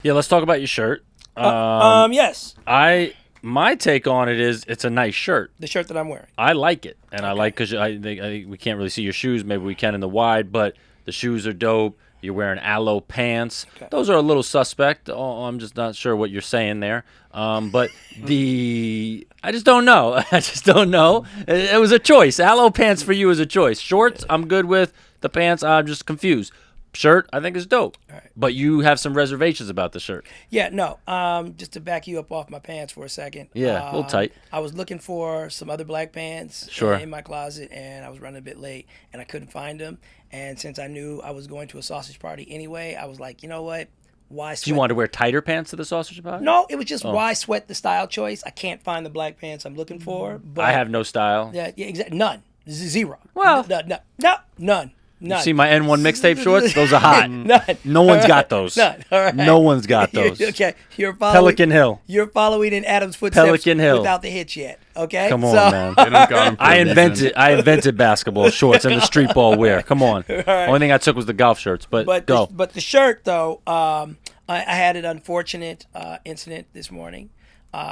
Yeah, let's talk about your shirt. Yes. My take on it is it's a nice shirt. The shirt that I'm wearing. I like it, and I like because I think we can't really see your shoes. Maybe we can in the wide, but the shoes are dope. You're wearing aloe pants. Okay. Those are a little suspect. Oh, I'm just not sure what you're saying there. But I just don't know. I just don't know. It was a choice. Aloe pants for you is a choice. Shorts, I'm good with. The pants, I'm just confused. Shirt, I think is dope. All right. But you have some reservations about the shirt. Yeah, no. Just to back you up off my pants for a second. Yeah, a little tight. I was looking for some other black pants in my closet, and I was running a bit late, and I couldn't find them. And since I knew I was going to a sausage party anyway, I was like, you know what? Why sweat? Do you want to wear tighter pants to the sausage party? No, it was just why sweat the style choice. I can't find the black pants I'm looking for. But I have no style. Yeah, exactly. None. Zero. Well, none. You see my N1 mixtape shorts? Those are hot. None. No one's got those. None. All right. No one's got those. Okay. You're following Pelican Hill. You're following in Adam's footsteps Pelican Hill. without the hitch yet. Okay. Come on, man. They don't got 'em for I a reason. invented basketball shorts and the street ball wear. Come on. right. Only thing I took was the golf shirts. But go. But the shirt though, I had an unfortunate incident this morning.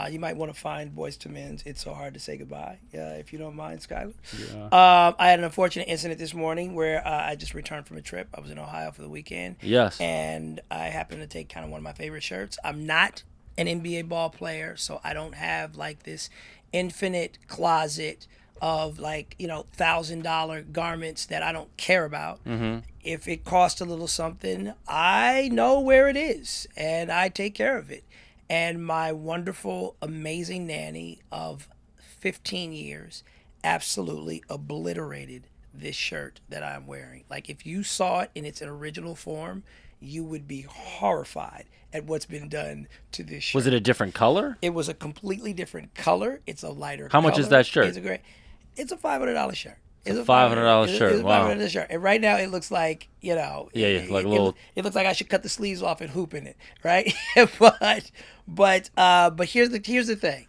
You might want to find Boyz II Men's "It's So Hard to Say Goodbye," if you don't mind, Skylar. Yeah. I had an unfortunate incident this morning where I just returned from a trip. I was in Ohio for the weekend. Yes. And I happened to take kind of one of my favorite shirts. I'm not an NBA ball player, so I don't have like this infinite closet of like, $1,000 garments that I don't care about. Mm-hmm. If it costs a little something, I know where it is and I take care of it. And my wonderful, amazing nanny of 15 years absolutely obliterated this shirt that I'm wearing. Like, if you saw it in its original form, you would be horrified at what's been done to this shirt. Was it a different color? It was a completely different color. It's a lighter How color. much is that shirt? It's a $500 shirt. It's a $500 shirt. It's a Wow. $500 shirt. And right now it looks like, Yeah, like a little. It looks like I should cut the sleeves off and hoop in it, right? but here's the thing.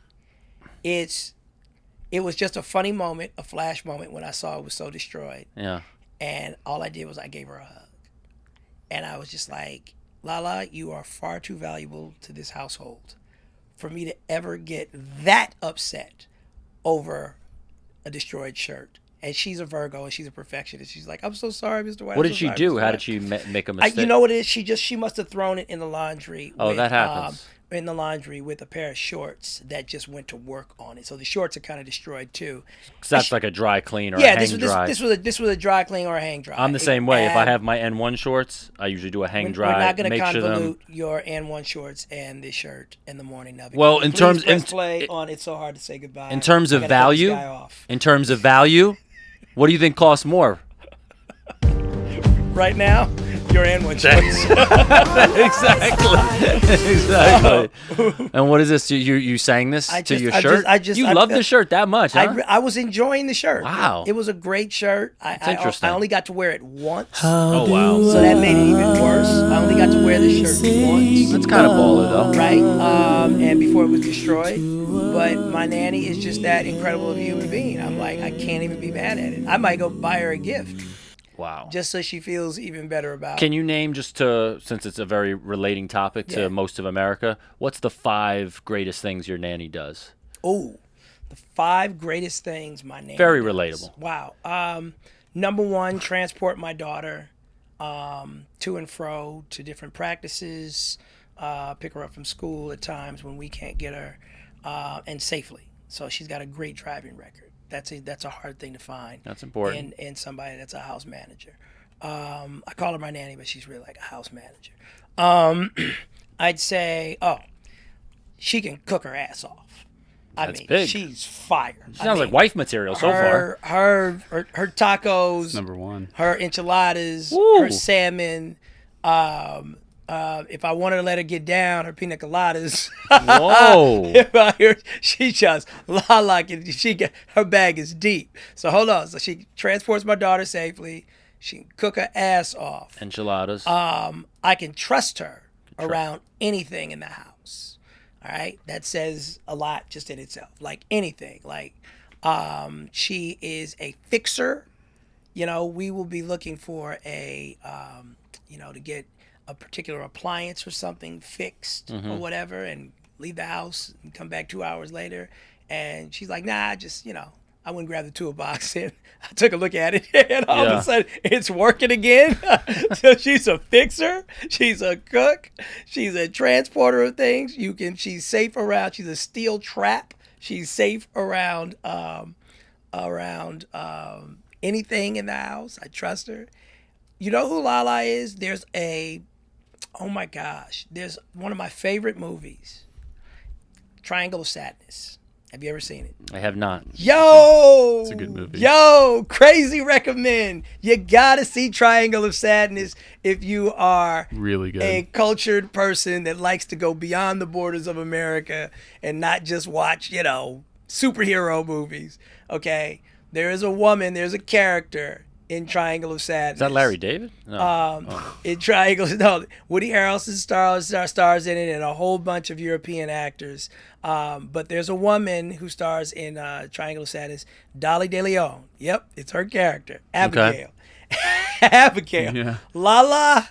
It was just a funny moment, a flash moment when I saw it was so destroyed. Yeah. And all I did was I gave her a hug. And I was just like, Lala, you are far too valuable to this household for me to ever get that upset over a destroyed shirt. And she's a Virgo and she's a perfectionist. She's like, I'm so sorry, Mr. White. What did she do? How did she make a mistake? You know what it is? She must have thrown it in the laundry. Oh, that happens. In the laundry with a pair of shorts that just went to work on it. So the shorts are kind of destroyed too. Because that's like a dry clean or a hang dry. This was a dry clean or a hang dry. I'm the same way. If I have my N1 shorts, I usually do a hang dry. We're not going to convolute your N1 shorts and this shirt in the morning now. Well, in terms play on "It's So Hard to Say Goodbye." In terms of value, what do you think costs more? Right now, your N1 shorts. Exactly. And what is this? You sang this to your shirt? You love the shirt that much, huh? I was enjoying the shirt. Wow. It was a great shirt. Interesting. I only got to wear it once. Oh, wow. So that made it even worse. I only got to wear this shirt once. That's kind of baller, though. Right? And before it was destroyed. But my nanny is just that incredible of a human being. I'm like, I can't even be mad at it. I might go buy her a gift. Wow. Just so she feels even better about it. Can you name, since it's a very relating topic to most of America, what's the 5 greatest things your nanny does? Oh, the 5 greatest things my nanny Very does. relatable. Wow. Number 1, transport my daughter to and fro to different practices, pick her up from school at times when we can't get her, and safely. So she's got a great driving record. That's a hard thing to find. That's important. In somebody that's a house manager. I call her my nanny, but she's really like a house manager. I'd say, she can cook her ass off. That's big. She's fire. She sounds like wife material so far. Her tacos. That's number 1. Her enchiladas. Woo. Her salmon. If I wanted to let her get down, her pina coladas. Whoa! She just her bag is deep. So hold on. So she transports my daughter safely. She can cook her ass off. Enchiladas. I can trust her around anything in the house. All right, that says a lot just in itself. Like anything. Like she is a fixer. We will be looking for to get a particular appliance or something fixed or whatever, and leave the house and come back 2 hours later, and she's like, nah, just, I went and grabbed the toolbox and I took a look at it, and all of a sudden it's working again. So she's a fixer, she's a cook, she's a transporter of things. She's safe around. She's a steel trap. She's safe around anything in the house. I trust her. You know who Lala is? Oh my gosh, there's one of my favorite movies, Triangle of Sadness. Have you ever seen it? I have not. Yo! It's a good movie. Yo! Crazy recommend. You gotta see Triangle of Sadness if you are Really good. a cultured person that likes to go beyond the borders of America and not just watch, superhero movies. Okay? There's a character in Triangle of Sadness. Is that Larry David? No. In Triangle, no, Woody Harrelson stars in it, and a whole bunch of European actors. But there's a woman who stars in Triangle of Sadness, Dolly De Leon. Yep, it's her character, Abigail. Okay. Abigail. Yeah. Lala,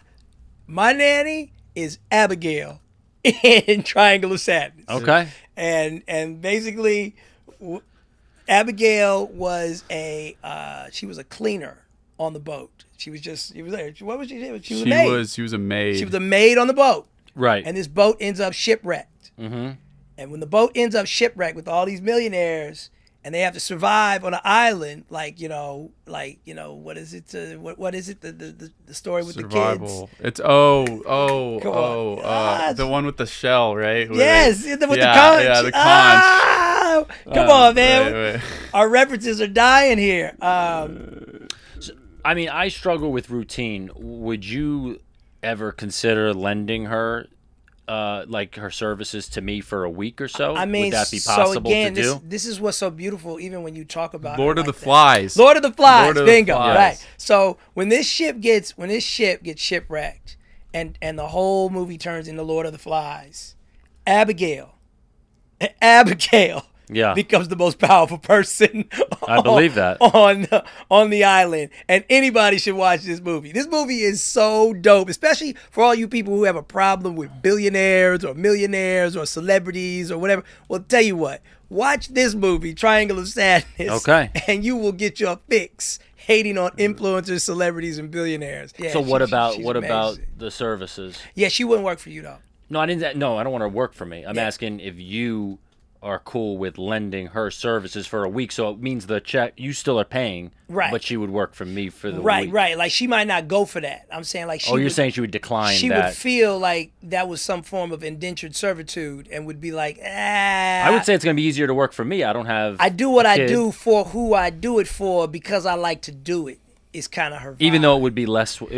my nanny, is Abigail in Triangle of Sadness. Okay. And basically, Abigail was she was a cleaner on the boat. She was there. What was she doing? She was a maid. She was a maid. She was a maid on the boat. Right. And this boat ends up shipwrecked. Mm-hmm. And when the boat ends up shipwrecked with all these millionaires, and they have to survive on an island, what is it? What is it? The story with Survival. the kids. It's on. the one with the shell, right? Yes, with the conch. Yeah, the conch. Come on, man. Wait. Our references are dying here. I struggle with routine. Would you ever consider lending her, her services to me for a week or so? Would that be possible to do? This is what's so beautiful, even when you talk about Lord it of the like that. Flies. Lord of the Flies. Lord of the Bingo. Flies. Right. So when this ship gets shipwrecked, and the whole movie turns into Lord of the Flies, Abigail becomes the most powerful person. I believe that. on the island, and anybody should watch this movie. This movie is so dope, especially for all you people who have a problem with billionaires or millionaires or celebrities or whatever. Well, tell you what, watch this movie, Triangle of Sadness. Okay. And you will get your fix hating on influencers, celebrities, and billionaires. Yeah, So what about she's about amazing. the services? Yeah, she wouldn't work for you though. No, I didn't. No, I don't want her to work for me. I'm asking if you are cool with lending her services for a week, so it means the check you still are paying, right? But she would work for me for the right, week. Like she might not go for that. I'm saying like she. You're saying she would decline. She that. would feel like that was some form of indentured servitude, and would be like, I would say it's gonna be easier to work for me. I don't have. I do what I do for who I do it for because I like to do it. Is kind of her vibe. Even though it would be less work.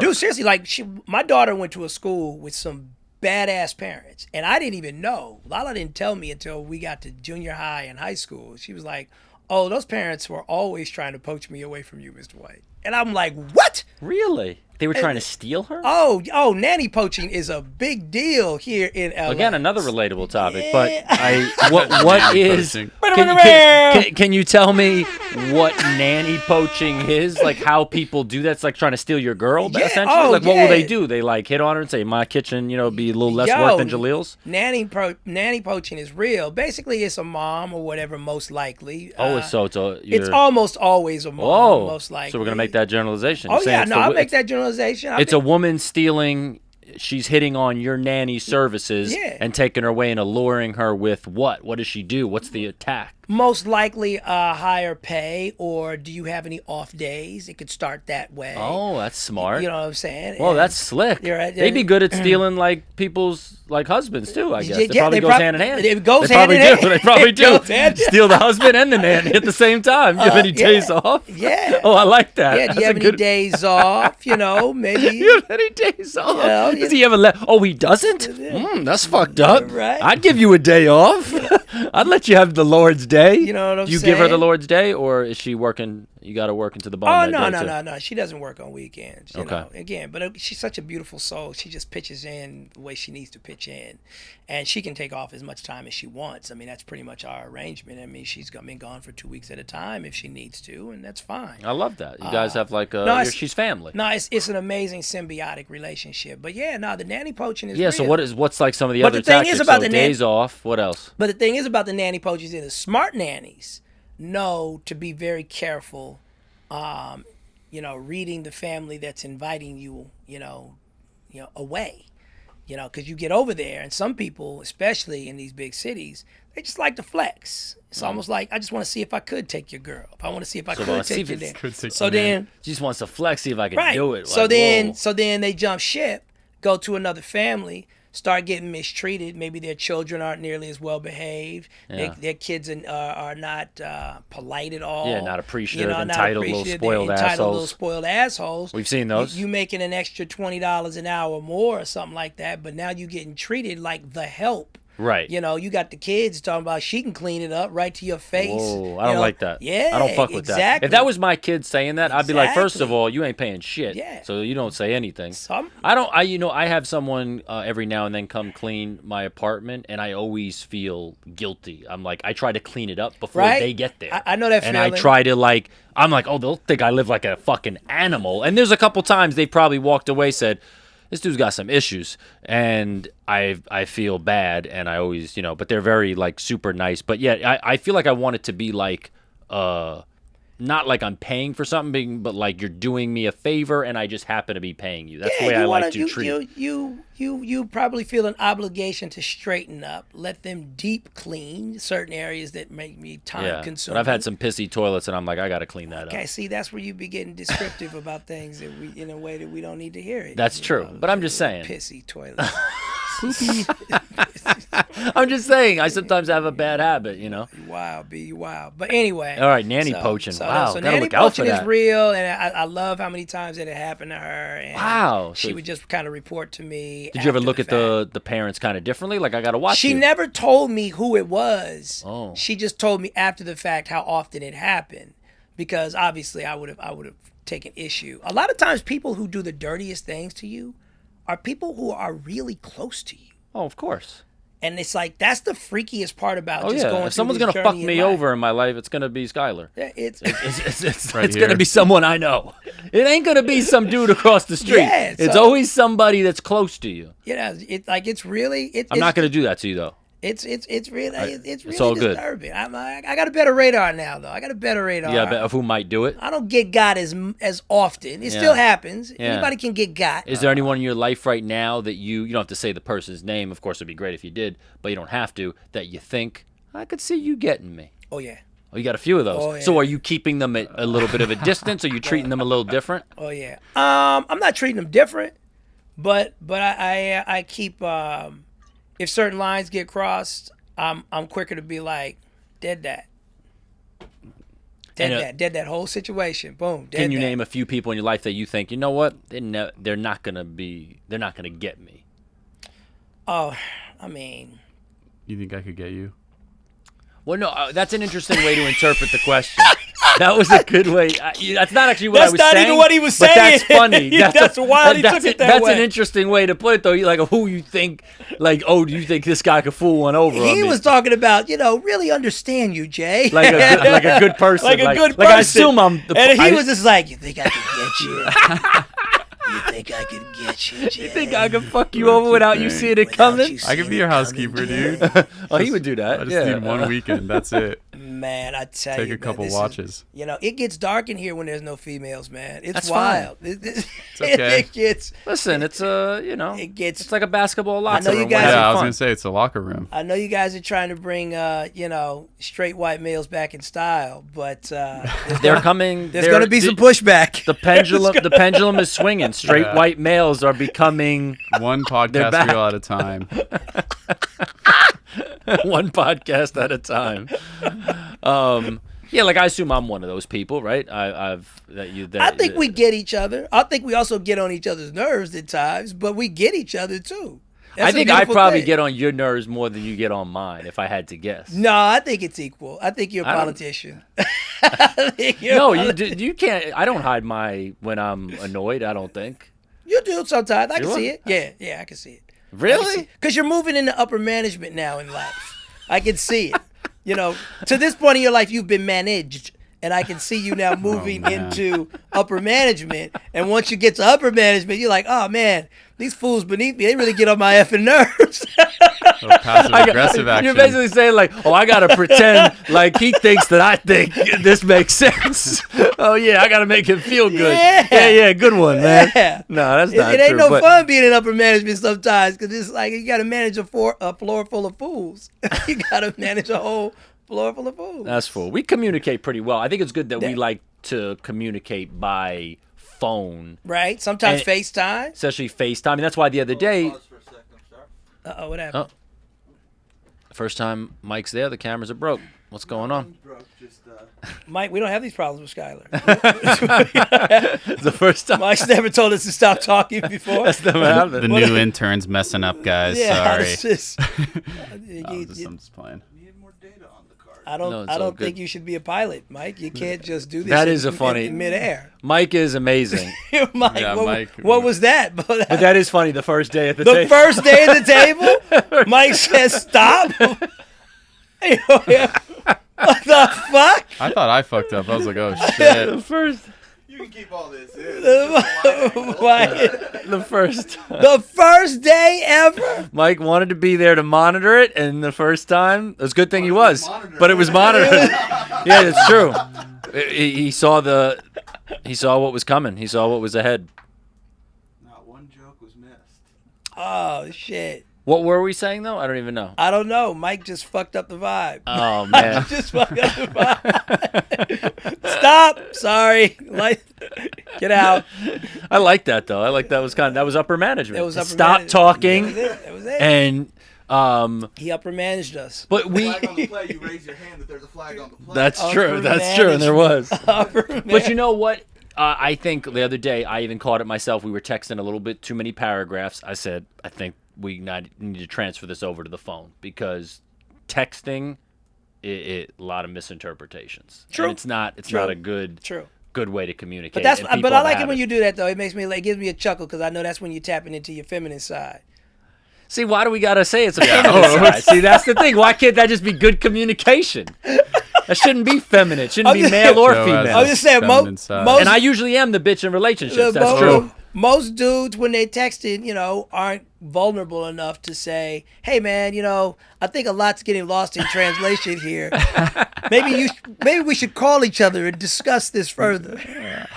Dude, seriously, like my daughter went to a school with some badass parents, and I didn't even know. Lala didn't tell me until we got to junior high and high school. She was like, "Oh, those parents were always trying to poach me away from you, Mr. White." And I'm like, "What? Really? They were trying to steal her?" Oh, nanny poaching is a big deal here in LA. Again, another relatable topic. Yeah. But what is? Can you tell me what nanny poaching is? Like how people do that? It's like trying to steal your girl, essentially. What will they do? They hit on her and say, "My kitchen, be a little less work than Jaleel's." Nanny poaching is real. Basically, it's a mom or whatever, most likely. It's almost always a mom, most likely. So we're gonna make that generalization. I'll make that generalization. It's a woman stealing. She's hitting on your nanny services and taking her away and alluring her with what? What does she do? What's the attack? Most likely higher pay, or do you have any off days? It could start that way. Oh, that's smart. You know what I'm saying? Well, that's slick. You're right. They'd be good at stealing people's husbands too, I guess. It Yeah, probably goes hand in hand. It goes hand in hand. They probably do. Goes hand in hand. Steal the husband and the nanny at the same time. You have any days off? Yeah. Oh, I like that. Yeah, do you have any days off? Maybe. You have any days off? Does he ever he doesn't? That's fucked up. Right. I'd give you a day off. I'd let you have the Lord's day. You know what I'm Do you saying? give her the Lord's day, or is she working You got to work into the bone. Oh that no, day, no, too. no. She doesn't work on weekends. You Okay. know, again, but she's such a beautiful soul. She just pitches in the way she needs to pitch in, and she can take off as much time as she wants. I mean, that's pretty much our arrangement. I mean, she's been gone for 2 weeks at a time if she needs to, and that's fine. I love that. You guys have like she's family. No, it's an amazing symbiotic relationship. But yeah, no, the nanny poaching is Yeah. real. So what's like some of the But other the thing tactics? is about so the days off. What else? But the thing is about the nanny poachers is the smart nannies know to be very careful. Reading the family that's inviting you, away, because you get over there, and some people, especially in these big cities, they just like to flex. It's almost like, I just want to see if I could take your girl. If I want to see if I could take your dad. So then, She just wants to flex, see if I can right. do it. So Like, then, whoa. so then they jump ship, go to another family, start getting mistreated. Maybe their children aren't nearly as well behaved. Yeah. Their kids are not polite at all. Yeah, not appreciative, not entitled little appreciative. spoiled They're entitled assholes. little spoiled assholes. We've seen those. You making an extra $20 an hour more or something like that, but now you getting treated like the help. Right. You got the kids talking about she can clean it up right to your face. Whoa, I don't like that. Yeah, I don't fuck with exactly. that. If that was my kid saying that, I'd be like, first of Exactly. all, you ain't paying shit. Yeah. So you don't say anything. Some- I have someone every now and then come clean my apartment, and I always feel guilty. I'm like, I try to clean it up before Right? they get there. I know that and I feeling. try to I'm like, oh, they'll think I live like a fucking animal. And there's a couple times they probably walked away, said, this dude's got some issues, and I feel bad, and I always, but they're very like super nice. But yeah, I feel like I want it to be like, not like I'm paying for something, but like you're doing me a favor, and I just happen to be paying you. That's the way I like to treat. You probably feel an obligation to straighten up, let them deep clean certain areas that make me time Yeah, consuming. but I've had some pissy toilets, and I'm like, I gotta clean that Okay, up. see, that's where you be getting descriptive about things that in a way that we don't need to hear it. That's true, but I'm just saying. Pissy toilet. I'm just saying, I sometimes have a bad habit, You wild, be you wild. But anyway. All right, nanny poaching. Wow, So gotta nanny look out for poaching is that. real, and I love how many times it had happened to her. And Wow, She so- would just kind of report to me. Did you ever after look at fact. the parents kind of differently? Like, I gotta watch She you. never told me who it was. Oh. She just told me after the fact how often it happened, because obviously I would have taken issue. A lot of times, people who do the dirtiest things to you are people who are really close to you. Oh, of course. And it's like, that's the freakiest part about Oh just going yeah. through If someone's this gonna fuck journey in me life. over in my life, it's gonna be Skylar. It's It's Right gonna here. be someone I know. It ain't gonna be some dude across the street. Yeah, it's so- always somebody that's close to you. it's really I'm not gonna do that to you though. It's really all good. disturbing. I got a better radar now though. I got a better radar. Yeah, but of who might do it. I don't get got as often. It Yeah. still happens. Yeah. Anybody can get got. Is there anyone in your life right now that you don't have to say the person's name? Of course, it'd be great if you did, but you don't have to. That you think I could see you getting me. Oh yeah. Oh, you got a few of those. Oh, yeah. So are you keeping them at a little bit of a distance? Or you treating them a little different? Oh yeah. I'm not treating them different, but I keep if certain lines get crossed, I'm quicker to be like, dead that. Dead that whole situation. Boom. Dead Can you that. name a few people in your life that you think, you know what, they're not gonna get me? Oh, I mean, You think I could get you? Well, no, that's an interesting way to interpret the question. That was a good way. That's not actually what I That's was not saying. even what he was but saying. that's funny. That's wild he took it that That's way. an interesting way to put it, though. Like, who you think, like, oh, do you think this guy could fool one over on he me? was talking about, really understand you, Jay. like a good person. Like a good Like I person. assume I'm the. And he I- was just like, you think I could get you? You think I could get you, Jay? You think I could fuck you over without you seeing it coming? I could be your housekeeper, dude. Oh, he would do that. I just yeah. need one weekend. That's it. Man, I tell Take you, a couple man, this watches. Is, it gets dark in here when there's no females, man. It's That's wild. It's okay. It gets. Listen, it's It gets. it's like a basketball locker know you room. guys- We're Yeah, having I was fun. gonna say it's a locker room. I know you guys are trying to bring, straight white males back in style, but They're coming. there's going to be some pushback. The pendulum is swinging. Straight Yeah. white males are becoming One They're podcast back. reel at a time. one podcast at a time. Yeah, like I assume I'm one of those people, right? I think we get each other. I think we also get on each other's nerves at times, but we get each other too. That's I a think I beautiful probably thing. get on your nerves more than you get on mine, if I had to guess. No, I think it's equal. I think you're a I don't- politician. No, you can't. I don't hide when I'm annoyed. I don't think. You do sometimes. I can Do I? see it. Yeah, I can see it. Really? Because you're moving into upper management now in life. I can see it. To this point in your life, you've been managed. And I can see you now moving into upper management. And once you get to upper management, you're like, oh, man, these fools beneath me, they really get on my effing nerves. Passive aggressive action. You're basically saying like, oh, I gotta pretend like he thinks that I think this makes sense. Oh yeah, I gotta make him feel good. Yeah, good one, man. Yeah. No, that's not It ain't true. no but fun being in upper management sometimes because it's like you gotta manage a floor full of fools. You gotta manage a whole floor full of fools. that's full. We communicate pretty well. I think it's good that we like to communicate by phone, Right? Sometimes And- FaceTime. especially FaceTime. And that's why the other day, Pause for a second, sir. Uh-oh, what happened? first time Mike's there, the cameras are broke. What's going on? Broke, just, Mike, we don't have these problems with Skylar. It's the first time. Mike's never told us to stop talking before. That's never happened. The new intern's messing up, guys. Sorry. It's just, I'm just playing. we need more data on the card. I No, don't. it's I all don't good. think you should be a pilot, Mike. You can't just do this. That is a funny- in midair. Mike is amazing. Mike, Yeah, what, Mike- what was that? But that is funny. The first day at the The table. first day at the table, Mike says stop. What the fuck? I thought I fucked up. I was like, oh shit. The first. You can keep all this in. Mike, The first. the first day ever. Mike wanted to be there to monitor it, and the first time, it was a good thing he was, monitored. but it was monitored. Yeah, it's true. He saw what was coming. He saw what was ahead. Not one joke was missed. Oh shit. What were we saying though? I don't even know. I don't know. Mike just fucked up the vibe. Oh man. Just fucked up the vibe. Stop. Sorry. Get out. I like that though. I like that was upper management. That was upper Stop management. talking That was it. and He upper managed us. but we Flag on the play, you raise your hand that there's a flag on the play. that's Upper true. That's true, and there was. But you know what? I think the other day I even caught it myself. We were texting a little bit too many paragraphs. I said, I think we need to transfer this over to the phone because texting, a lot of misinterpretations. True. And it's not a good way to communicate. But that's. and But people I like have it when you do that though. It makes me. It gives me a chuckle because I know that's when you're tapping into your feminine side. See, why do we gotta say it's a feminine side? See, that's the thing. Why can't that just be good communication? That shouldn't be feminine. It shouldn't be male or Joe has female. I'm just saying, feminine side. most And I usually am the bitch in relationships. That's true. Most dudes, when they texting, aren't vulnerable enough to say, "Hey, man, I think a lot's getting lost in translation here. Maybe we should call each other and discuss this further." Get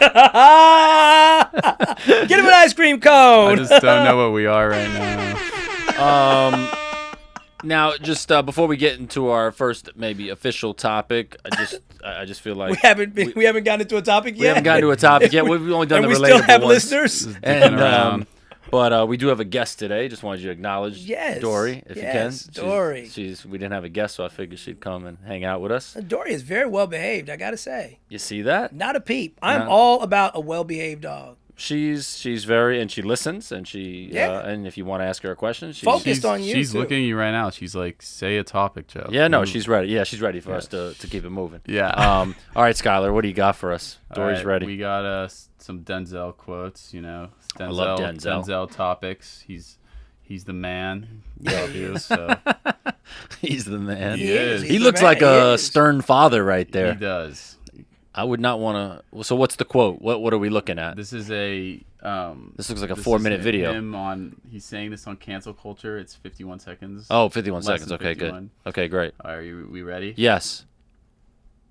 him an ice cream I cone. just don't know what we are right now. Now, just before we get into our first maybe official topic, I just feel like we haven't gotten into a topic yet. we haven't gotten to a topic yet. We've only done and the we relatable still have ones. listeners. And around. but we do have a guest today. Just wanted you to acknowledge Yes. Dory, if Yes, you can. Dory. We didn't have a guest, so I figured she'd come and hang out with us. Dory is very well behaved. I gotta say, You see that? not a peep. I'm No. all about a well behaved dog. She's very, and she listens, and and if you want to ask her a question, Focused on you, She's too. looking at you right now. She's like, say a topic, Joe. Yeah, no, Ooh. she's ready. Yeah, she's ready for us to keep it moving. Yeah. All right, Skylar, what do you got for us? All Dory's right, ready. We got some Denzel quotes. Denzel, I love Denzel. Denzel topics. He's the man. Yeah, he is. So He's the man. He is. He He's the looks man. like He a is. stern father right he there. does. I would not want to. So what's the quote? What are we looking at? This is a. This looks like a this 4-minute is video. He's saying this on cancel culture. It's 51 seconds. Oh, 51 Less seconds. than Okay, 51. good. Okay, great. Are we ready? Yes.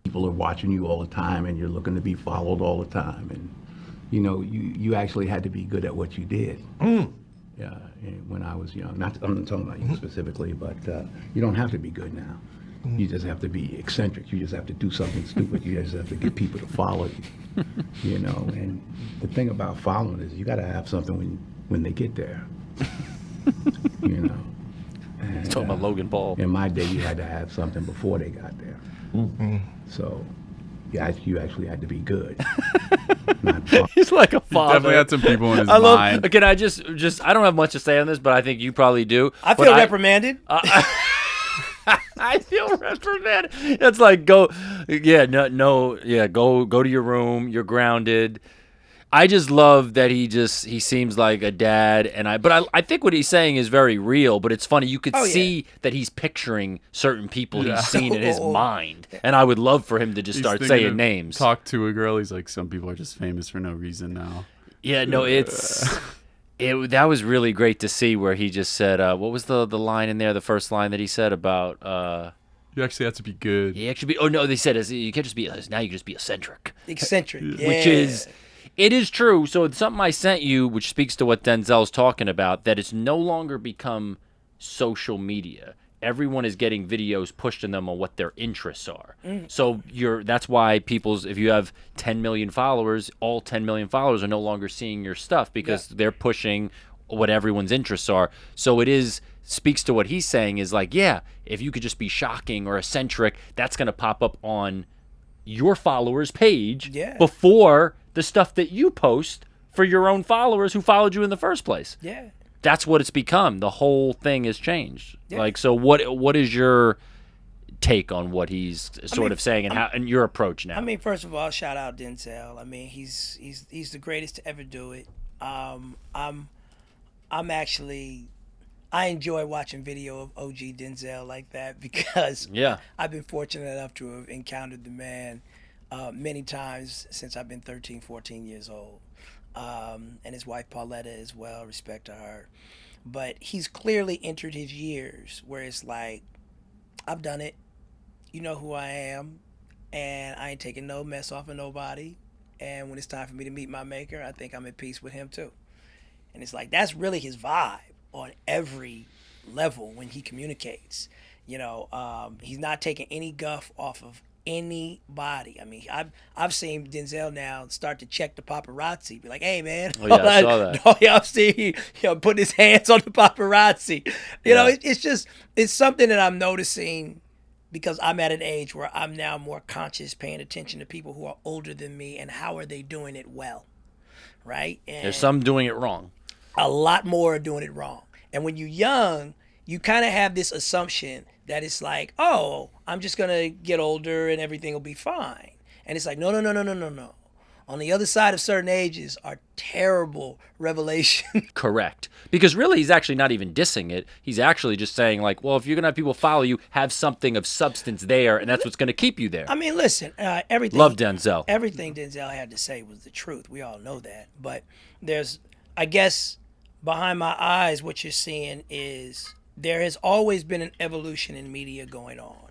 People are watching you all the time and you're looking to be followed all the time, and you actually had to be good at what you did. Yeah, and when I was young, I'm not talking about you specifically, but you don't have to be good now. You just have to be eccentric. You just have to do something stupid. You just have to get people to follow you. And the thing about following is you got to have something when they get there. And, He's talking about Logan Paul. in my day, you had to have something before they got there. So, yeah, you actually had to be good. Not fun. He's like a father. Definitely had some people in his I love. mind. Can I just I don't have much to say on this, but I think you probably do. I But feel reprimanded. I feel reprimanded. It's like go to your room. You're grounded. I just love that he seems like a dad, but I think what he's saying is very real. But it's funny, you could see that he's picturing certain people he's seen in his mind, and I would love for him to just start saying names. Talk to a girl. He's like, some people are just famous for no reason now. Yeah, no, that was really great to see where he just said, what was the line in there? The first line that he said about. You actually have to be good. You actually be. Oh no, they said you can't just be. Now you can just be eccentric. Eccentric, yeah. Which is. It is true. So it's something I sent you, which speaks to what Denzel's talking about, that it's no longer become social media. Everyone is getting videos pushed in them on what their interests are. So that's why if you have 10 million followers, all 10 million followers are no longer seeing your stuff because they're pushing what everyone's interests are. So speaks to what he's saying is like, yeah, if you could just be shocking or eccentric, that's going to pop up on your followers' page before the stuff that you post for your own followers who followed you in the first place. Yeah. That's what it's become. The whole thing has changed. Yeah. Like, so what is your take on what he's sort of saying and your approach now? I mean, first of all, shout out Denzel. I mean, he's the greatest to ever do it. I enjoy watching video of OG Denzel like that because I've been fortunate enough to have encountered the man many times since I've been 13, 14 years old. And his wife Pauletta as well, respect to her. But he's clearly entered his years where it's like, I've done it. You know who I am. And I ain't taking no mess off of nobody. And when it's time for me to meet my maker, I think I'm at peace with him too. And it's like, that's really his vibe on every level when he communicates. You know, he's not taking any guff off of anybody. I mean, I've seen Denzel now start to check the paparazzi. Be like, hey man, oh yeah, I saw that. Oh yeah, I've seen him putting his hands on the paparazzi. You know, it's something that I'm noticing because I'm at an age where I'm now more conscious, paying attention to people who are older than me and how are they doing it well, right? And there's some doing it wrong. A lot more are doing it wrong. And when you're young, you kind of have this assumption that it's like, oh, I'm just going to get older and everything will be fine. And it's like, no. On the other side of certain ages are terrible revelations. Correct. Because really, he's actually not even dissing it. He's actually just saying like, well, if you're going to have people follow you, have something of substance there, and that's what's going to keep you there. I mean, listen, everything. Love Denzel. Everything Denzel had to say was the truth. We all know that. But I guess, behind my eyes, what you're seeing is there has always been an evolution in media going on,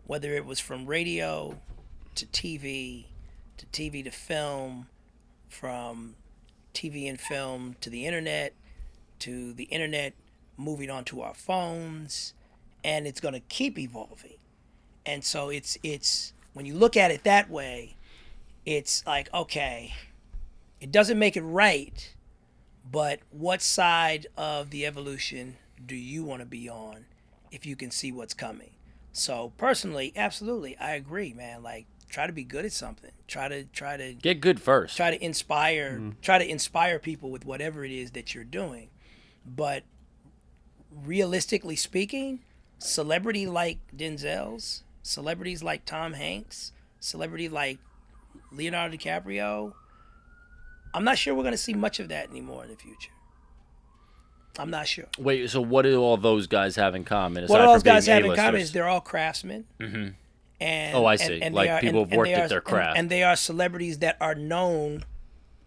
whether it was from radio to TV to film, from TV and film to the internet moving onto our phones, and it's going to keep evolving. And so it's when you look at it that way, it's like, okay, it doesn't make it right, but what side of the evolution do you want to be on if you can see what's coming? So personally, absolutely, I agree, man. Like, try to be good at something. Try to get good first. Try to inspire people with whatever it is that you're doing. But realistically speaking, celebrity like Denzel's, celebrities like Tom Hanks, celebrity like Leonardo DiCaprio, I'm not sure we're going to see much of that anymore in the future. I'm not sure. Wait, so what do all those guys have in common? What all those guys have in common is they're all craftsmen. Mm-hmm. And, I see. And like people have worked at their craft. And they are celebrities that are known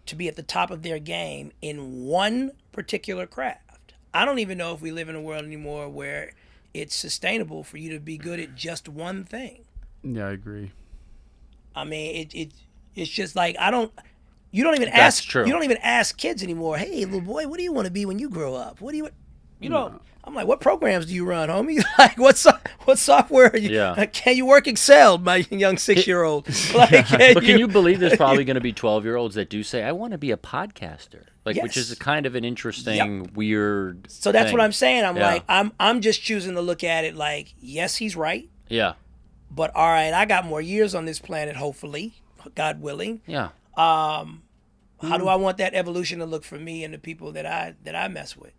to be at the top of their game in one particular craft. I don't even know if we live in a world anymore where it's sustainable for you to be good at just one thing. Yeah, I agree. I mean, it's just like you don't even ask kids anymore, hey, little boy, what do you want to be when you grow up? What do you know? I'm like, what programs do you run, homie? Like, what software are you? Yeah. Can you work Excel, my young 6-year-old? Like, can you believe there's probably going to be 12-year-olds that do say, I want to be a podcaster, like, yes. Which is a kind of an interesting, weird. So that's thing. what I'm saying. I'm like, I'm just choosing to look at it like, yes, he's right. Yeah. But all right, I got more years on this planet, hopefully, God willing. Yeah. How do I want that evolution to look for me and the people that I mess with?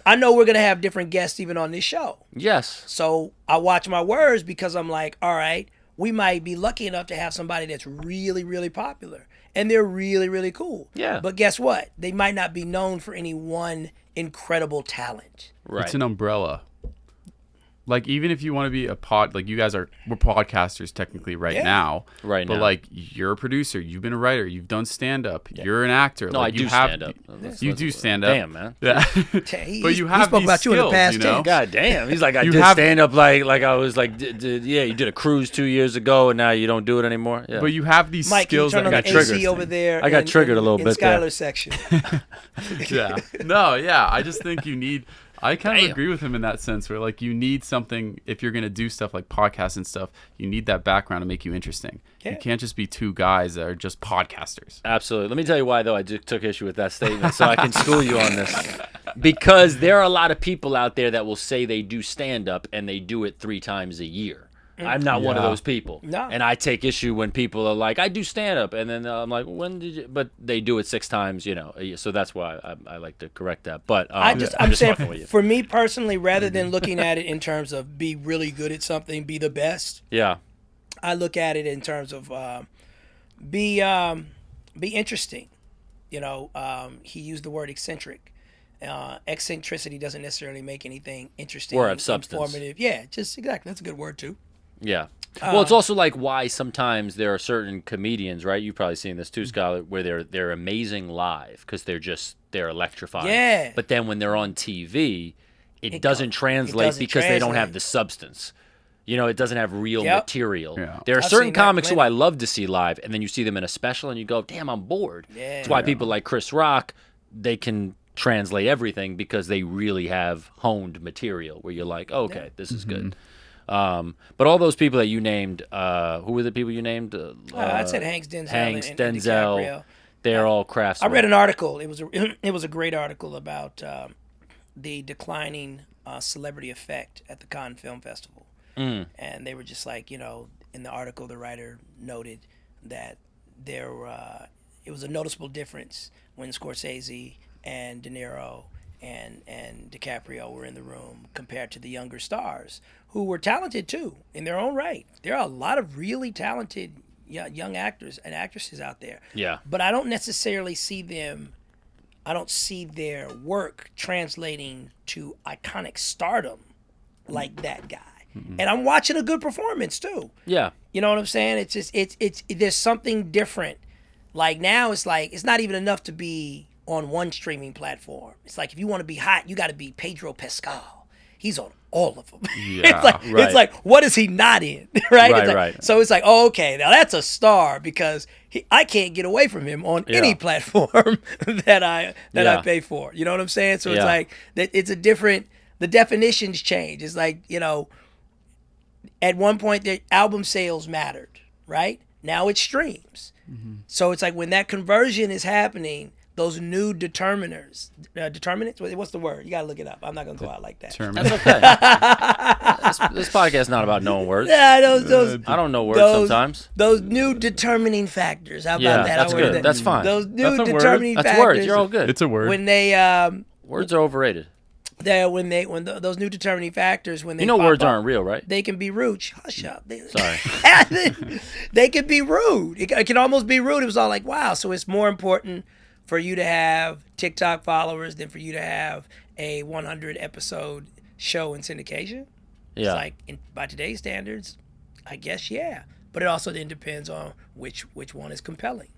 I know we're gonna have different guests even on this show. Yes. So I watch my words because I'm like, all right, we might be lucky enough to have somebody that's really, really popular. And they're really, really cool. Yeah. But guess what? They might not be known for any one incredible talent. Right. It's an umbrella. Like, even if you want to be like you guys we're podcasters technically right now. Right but now. like, you're a producer, you've been a writer, you've done stand-up, you're an actor. No, like, I do you have, stand up. You do stand up. Damn, man. Yeah. He But you have spoke these about you in the skills, past you know? tense. God damn. He's like, I You did have- stand up like I was like, yeah, you did a cruise 2 years ago and now you don't do it anymore. Yeah. But you have these Mike, can you skills turn that on got the AC triggered. over there? I got triggered a little in bit there. Skylar's section. Yeah. No, yeah. I just think you need. I kind of Damn. agree with him in that sense, where like you need something if you're gonna do stuff like podcasts and stuff. You need that background to make you interesting. Yeah. You can't just be two guys that are just podcasters. Absolutely. Let me tell you why, though, I just took issue with that statement, so I can school you on this. Because there are a lot of people out there that will say they do stand-up and they do it 3 times a year. I'm not one of Yeah. those people. No. And I take issue when people are like, I do stand-up. And then I'm like, when did you? But they do it 6 times, you know. So that's why I like to correct that. But I'm just saying, fucking with you. for me personally, rather than looking at it in terms of be really good at something, be the best, Yeah. I look at it in terms of be interesting. You know, he used the word eccentric. Eccentricity doesn't necessarily make anything interesting Or have substance. informative. Yeah, just exactly. That's a good word too. Yeah. Well, it's also like why sometimes there are certain comedians, right? You've probably seen this too, Scholar, where they're amazing live because they're electrifying. Yeah. But then when they're on TV, it doesn't translate doesn't because they don't translate. have the substance. You know, it doesn't have real Yep. material. Yeah. There are I've certain seen that comics who I plenty. love to see live, and then you see them in a special, and you go, "Damn, I'm bored." Yeah. That's why people like Chris Rock, they can translate everything because they really have honed material where you're like, oh, okay, this is good. But all those people that you named, who were the people you named? I said Hanks, Denzel, Hanks, and Denzel. DiCaprio. They're all craftsmen. I read an article. It was a great article about the declining celebrity effect at the Cannes Film Festival, and they were just like, you know, in the article, the writer noted that it was a noticeable difference when Scorsese and De Niro and DiCaprio were in the room compared to the younger stars who were talented too in their own right. There are a lot of really talented young actors and actresses out there. Yeah. But I don't necessarily see them. I don't see their work translating to iconic stardom like that guy. And I'm watching a good performance too. Yeah. You know what I'm saying? It's just it's there's something different. Like now it's like it's not even enough to be on one streaming platform. It's like if you want to be hot, you got to be Pedro Pascal. He's on all of them. Yeah, right. It's like what is he not in? Right? Right, It's like- right. So it's like, oh, okay, now that's a star because I can't get away from him on any Yeah. platform that I Yeah. pay for. You know what I'm saying? So it's Yeah. like that. It's a different. The definitions change. It's like, you know, at one point the album sales mattered, right? Now it's streams. So it's like when that conversion is happening, those new determinants. What's the word? You gotta look it up. I'm not gonna go out like that. That's okay. this podcast is not about knowing words. Yeah, those I don't know words those- sometimes. those new determining factors. How about Yeah, that? that's I worded good. that. That's fine. Those new That's a word. determining That's factors. words. You're all good. It's a word. When they Words are overrated. those new determining factors when they You know pop words up, aren't real, right? they can be rude. Hush up. Sorry. They can be rude. It can almost be rude. It was all like, wow. So it's more important for you to have TikTok followers than for you to have a 100 episode show in syndication. Yeah. It's like by today's standards, I guess yeah. But it also then depends on which one is compelling,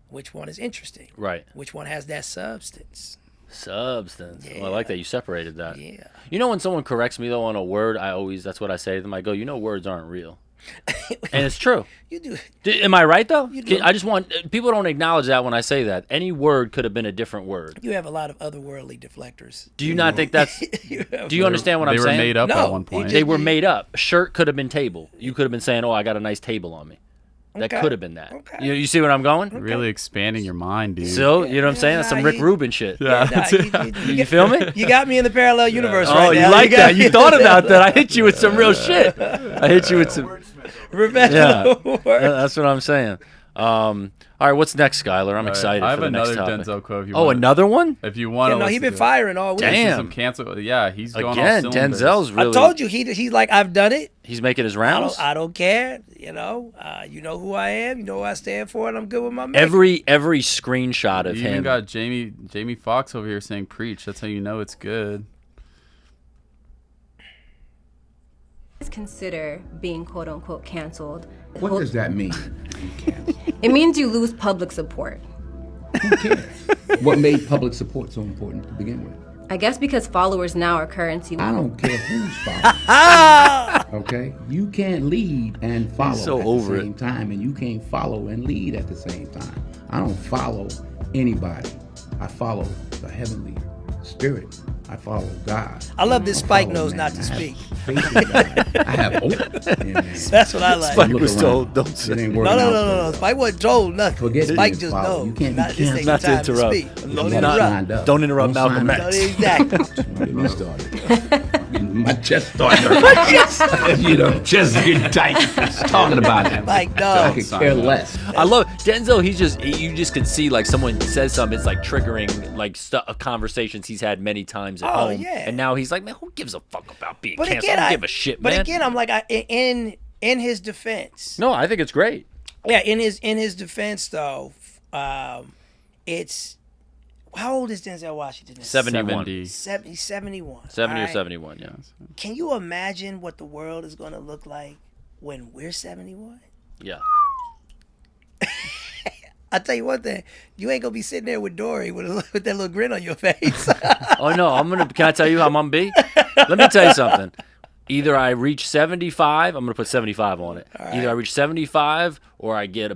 which one is interesting, Right. which one has that substance. Substance. Well, I like that you separated that. Yeah. You know when someone corrects me though on a word, that's what I say to them. I go, you know, words aren't real, and it's true. You do. Am I right though? do. I just want people don't acknowledge that when I say that. Any word could have been a different word. You have a lot of otherworldly deflectors. Do you not think that's? Do you understand what they I'm were saying? made up No, at one point. They were made up. Shirt could have been table. You could have been saying, "Oh, I got a nice table on me." That Okay. could have been that. Okay. You see what I'm going? Really expanding your mind, dude. So you know what I'm saying? That's some nah, Rick you- Rubin shit. Yeah, Nah, that's you, it. You feel me? You got me in the parallel universe Oh, right you now. like got that? me- You thought about that? I hit you with some real shit. I hit you with some. Wordsmith over Rebecca. Yeah, that's what I'm saying. All All right, what's next, Skylar? I'm All right, excited I have for the next another topic. Denzel quote. If you Oh, want, another one? If you want Yeah, to, no, he been firing all week. Damn. Some cancel. Yeah, he's going Again, all cylinders. Denzel's really. I told you he's like, I've done it. He's making his rounds. I don't care. You know who I am. You know what I stand for, and I'm good with my man. Every screenshot of You him. even got Jamie Foxx over here saying preach. That's how you know it's good. Consider being quote unquote canceled. What does that mean? It means you lose public support. Who cares? What made public support so important to begin with? I guess because followers now are currency. I don't care who's following. Okay? You can't lead and follow so at over the it. same time, and you can't follow and lead at the same time. I don't follow anybody. I follow the heavenly spirit. I follow God. I love this Spike follow knows man. not to I have speak. faith in God. I have hope in man. That's what I like. Spike Look was around. told, don't It say. ain't No, working no, out no, so no, well. no. Spike wasn't told nothing. Forget Spike being just followed. knows. You can't be This ain't canceled. the Not to time to interrupt. speak. Don't You're not interrupt. signed up. Don't interrupt Don't Malcolm sign X. up. Exactly. Don't get me started. My chest started hurting. You know, chest getting tight. Talking about that. Like, I dog. could care less. I love Denzel. You just can see like someone says something, it's like triggering like conversations he's had many times at Oh, home. yeah. And now he's like, man, who gives a fuck about being But canceled? again, I don't give a shit, but man. again, I'm like, in his defense. No, I think it's great. Yeah, in his defense though, it's how old is Denzel Washington? 71. 70. He's 71. 70 or Alright. 71, yeah. Can you imagine what the world is going to look like when we're 71? Yeah. I'll tell you one thing. You ain't going to be sitting there with Dory with that little grin on your face. Oh no, can I tell you how I'm gonna be? Let me tell you something. Either I reach 75, I'm gonna put 75 on it. Either I reach 75 or I get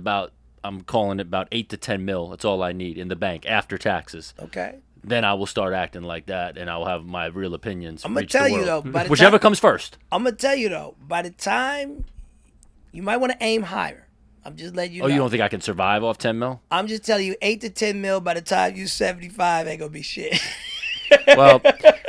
I'm calling it about 8 to 10 mil. That's all I need in the bank after taxes. Okay. Then I will start acting like that, and I will have my real opinions. I'm gonna reach the tell you, world. though, by the whichever time- comes first. I'm going to tell you, though, by the time you might want to aim higher. I'm just letting you know. Oh, you don't think I can survive off 10 mil? I'm just telling you, 8 to 10 mil by the time you 75 ain't going to be shit. Well,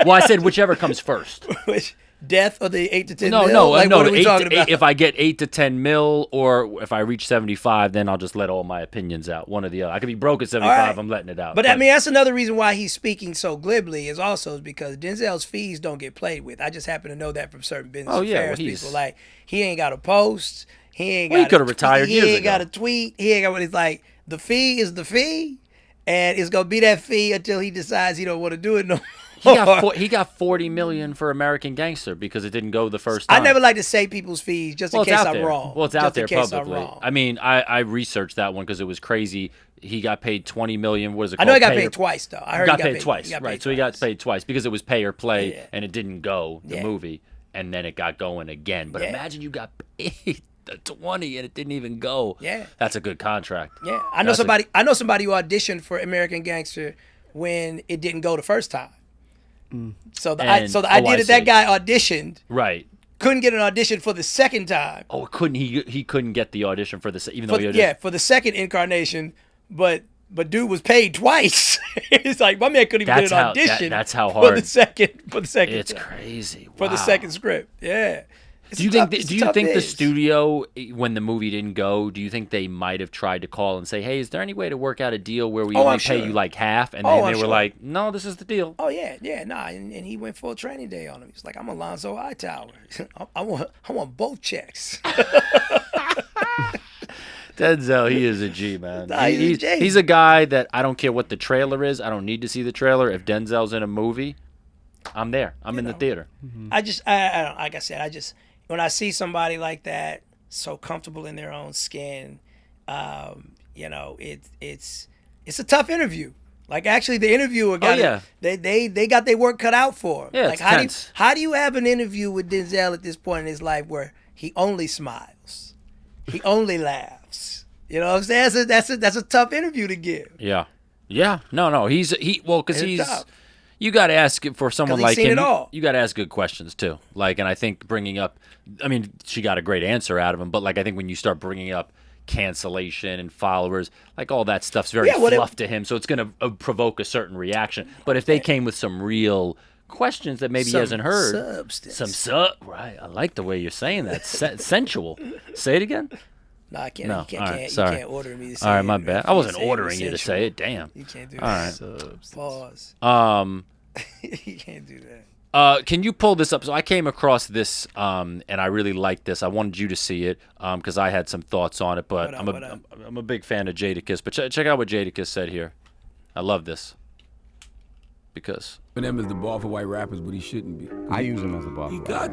I said whichever comes first. Which, death or the 8 to 10 No, mil? no, Like, no. what are we 8 talking to, about? If I get 8 to 10 mil, or if I reach 75, then I'll just let all my opinions out. One or the other. I could be broke at 75. All right. I'm letting it out. But I mean, that's another reason why he's speaking so glibly is because Denzel's fees don't get played with. I just happen to know that from certain business Oh, yeah, affairs well, he's- people. Like, he ain't got a post. He ain't Well, he got coulda retired He years ain't ago. got a tweet. He ain't got what it's like. The fee is the fee, and it's going to be that fee until he decides he don't want to do it no more. he got 40 million for American Gangster because it didn't go the first time. I never like to say people's fees just in Well, it's case out I'm there. wrong. Well, it's out Just there in case publicly. I'm wrong. I mean, I researched that one because it was crazy. He got paid 20 million. What is it I called? know he got Pay paid or- twice, though. I heard got paid twice, got right? paid So he got twice. paid twice because it was pay or play, Yeah. and it didn't go the Yeah. movie, and then it got going again. But Yeah. imagine you got paid the 20 and it didn't even go. Yeah. That's a good contract. Yeah, I know That's somebody. I know somebody who auditioned for American Gangster when it didn't go the first time. So the And- idea I that that see. guy auditioned Right. couldn't get an audition for the second time. Oh, couldn't he couldn't get the audition for this, even though For, he auditioned. yeah, for the second incarnation, but dude was paid twice. It's like my man couldn't even That's get an how- audition. that's how for hard. the second. It's time, crazy. for the Wow. second script. Yeah. It's Do you a think? tough- it's a Do you tough think the biz. studio, when the movie didn't go, do you think they might have tried to call and say, "Hey, is there any way to work out a deal where we Oh, only I'm pay sure. you like half?" And Oh, then I'm they were sure. like, "No, this is the deal." Oh yeah, nah, and he went full training day on him. He's like, I'm Alonzo Hightower. I want both checks. Denzel, he is a G, man. Nah, he's a G. He's a guy that I don't care what the trailer is. I don't need to see the trailer. If Denzel's in a movie, I'm there. I'm in the theater. I don't, like I said, when I see somebody like that, so comfortable in their own skin, it's a tough interview. Like actually, the interviewer got yeah. they got their work cut out for him. Yeah, like it's how tense. do you have an interview with Denzel at this point in his life where he only smiles, he only laughs? You know what I'm saying? That's a tough interview to give. Yeah. No. Because It's he's. tough. You got to ask for someone 'Cause he's like seen him. it all. You got to ask good questions too. Like, and I think bringing up, I mean, she got a great answer out of him. But like, I think when you start bringing up cancellation and followers, like all that stuff's very Yeah, what fluff to him. So it's going to provoke a certain reaction. But if they came with some real questions that maybe he Some hasn't heard, substance. right? I like the way you're saying that. Sensual. Say it again. No, I can't. No, You can't, all right, you sorry. can't order me to say All right, it. my If bad. you I wasn't say it, ordering you to sensual. say it. Damn. You can't do All right. that. Pause. You can't do that. Can you pull this up? So I came across this, and I really liked this. I wanted you to see it because I had some thoughts on it. But What up? I'm a big fan of Jadakiss. But check out what Jadakiss said here. I love this because Eminem is the bar for white rappers, but he shouldn't be. I use him as a bar.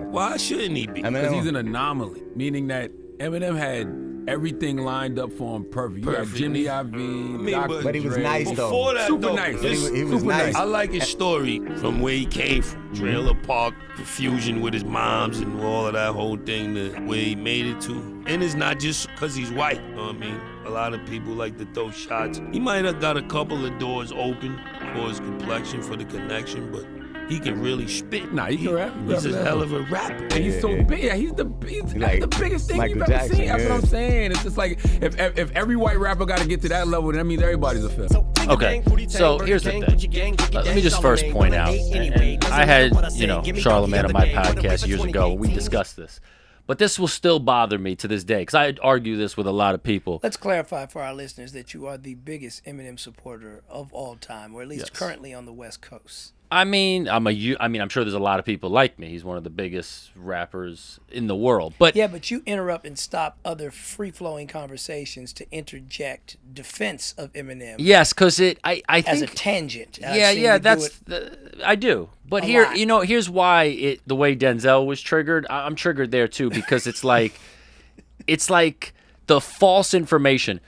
Why shouldn't he be? Because he's an anomaly, meaning that Eminem had everything lined up for him perfect. You got Jimmy Iovine, Dr. but he was Dre. nice though. Before that, Super though, nice. He was Super nice. I like his story from where he came from. Trailer park, confusion with his moms and all of that whole thing, to where he made it to. And it's not just because he's white, you know what I mean? A lot of people like to throw shots. He might have got a couple of doors open for his complexion, for the connection, but he can really spit. Nah, he can rap. He's a hell of a rapper. And he's so big. Yeah, he's Like the biggest thing Michael you've ever Jackson, seen. That's what yeah. I'm saying. It's just like if every white rapper got to get to that level, then that means everybody's a film. okay. So here's the thing. Let me just first point out. And I had Charlamagne on my podcast years ago, and we discussed this. But this will still bother me to this day because I argue this with a lot of people. Let's clarify for our listeners that you are the biggest Eminem supporter of all time, or at least currently on the West Coast. I mean, I'm sure there's a lot of people like me. He's one of the biggest rappers in the world. But Yeah, but you interrupt and stop other free-flowing conversations to interject defense of Eminem yes, because I as a think tangent. I've yeah, seen yeah, you do that's it. I do. But A here, lot. here's why the way Denzel was triggered. I'm triggered there too because it's like the false information.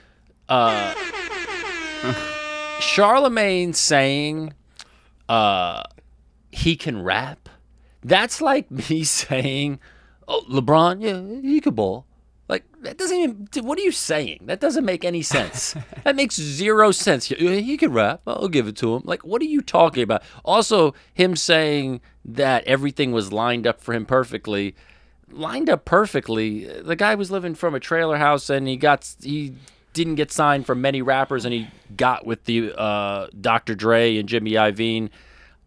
Charlamagne saying he can rap. That's like me saying, "Oh, LeBron, yeah, he could ball." Like that doesn't even. What are you saying? That doesn't make any sense. That makes zero sense. Yeah, he can rap. I'll give it to him. Like, what are you talking about? Also, him saying that everything was lined up for him perfectly. Lined up perfectly. The guy was living from a trailer house, and he didn't get signed from many rappers, and he got with the Dr. Dre and Jimmy Iovine.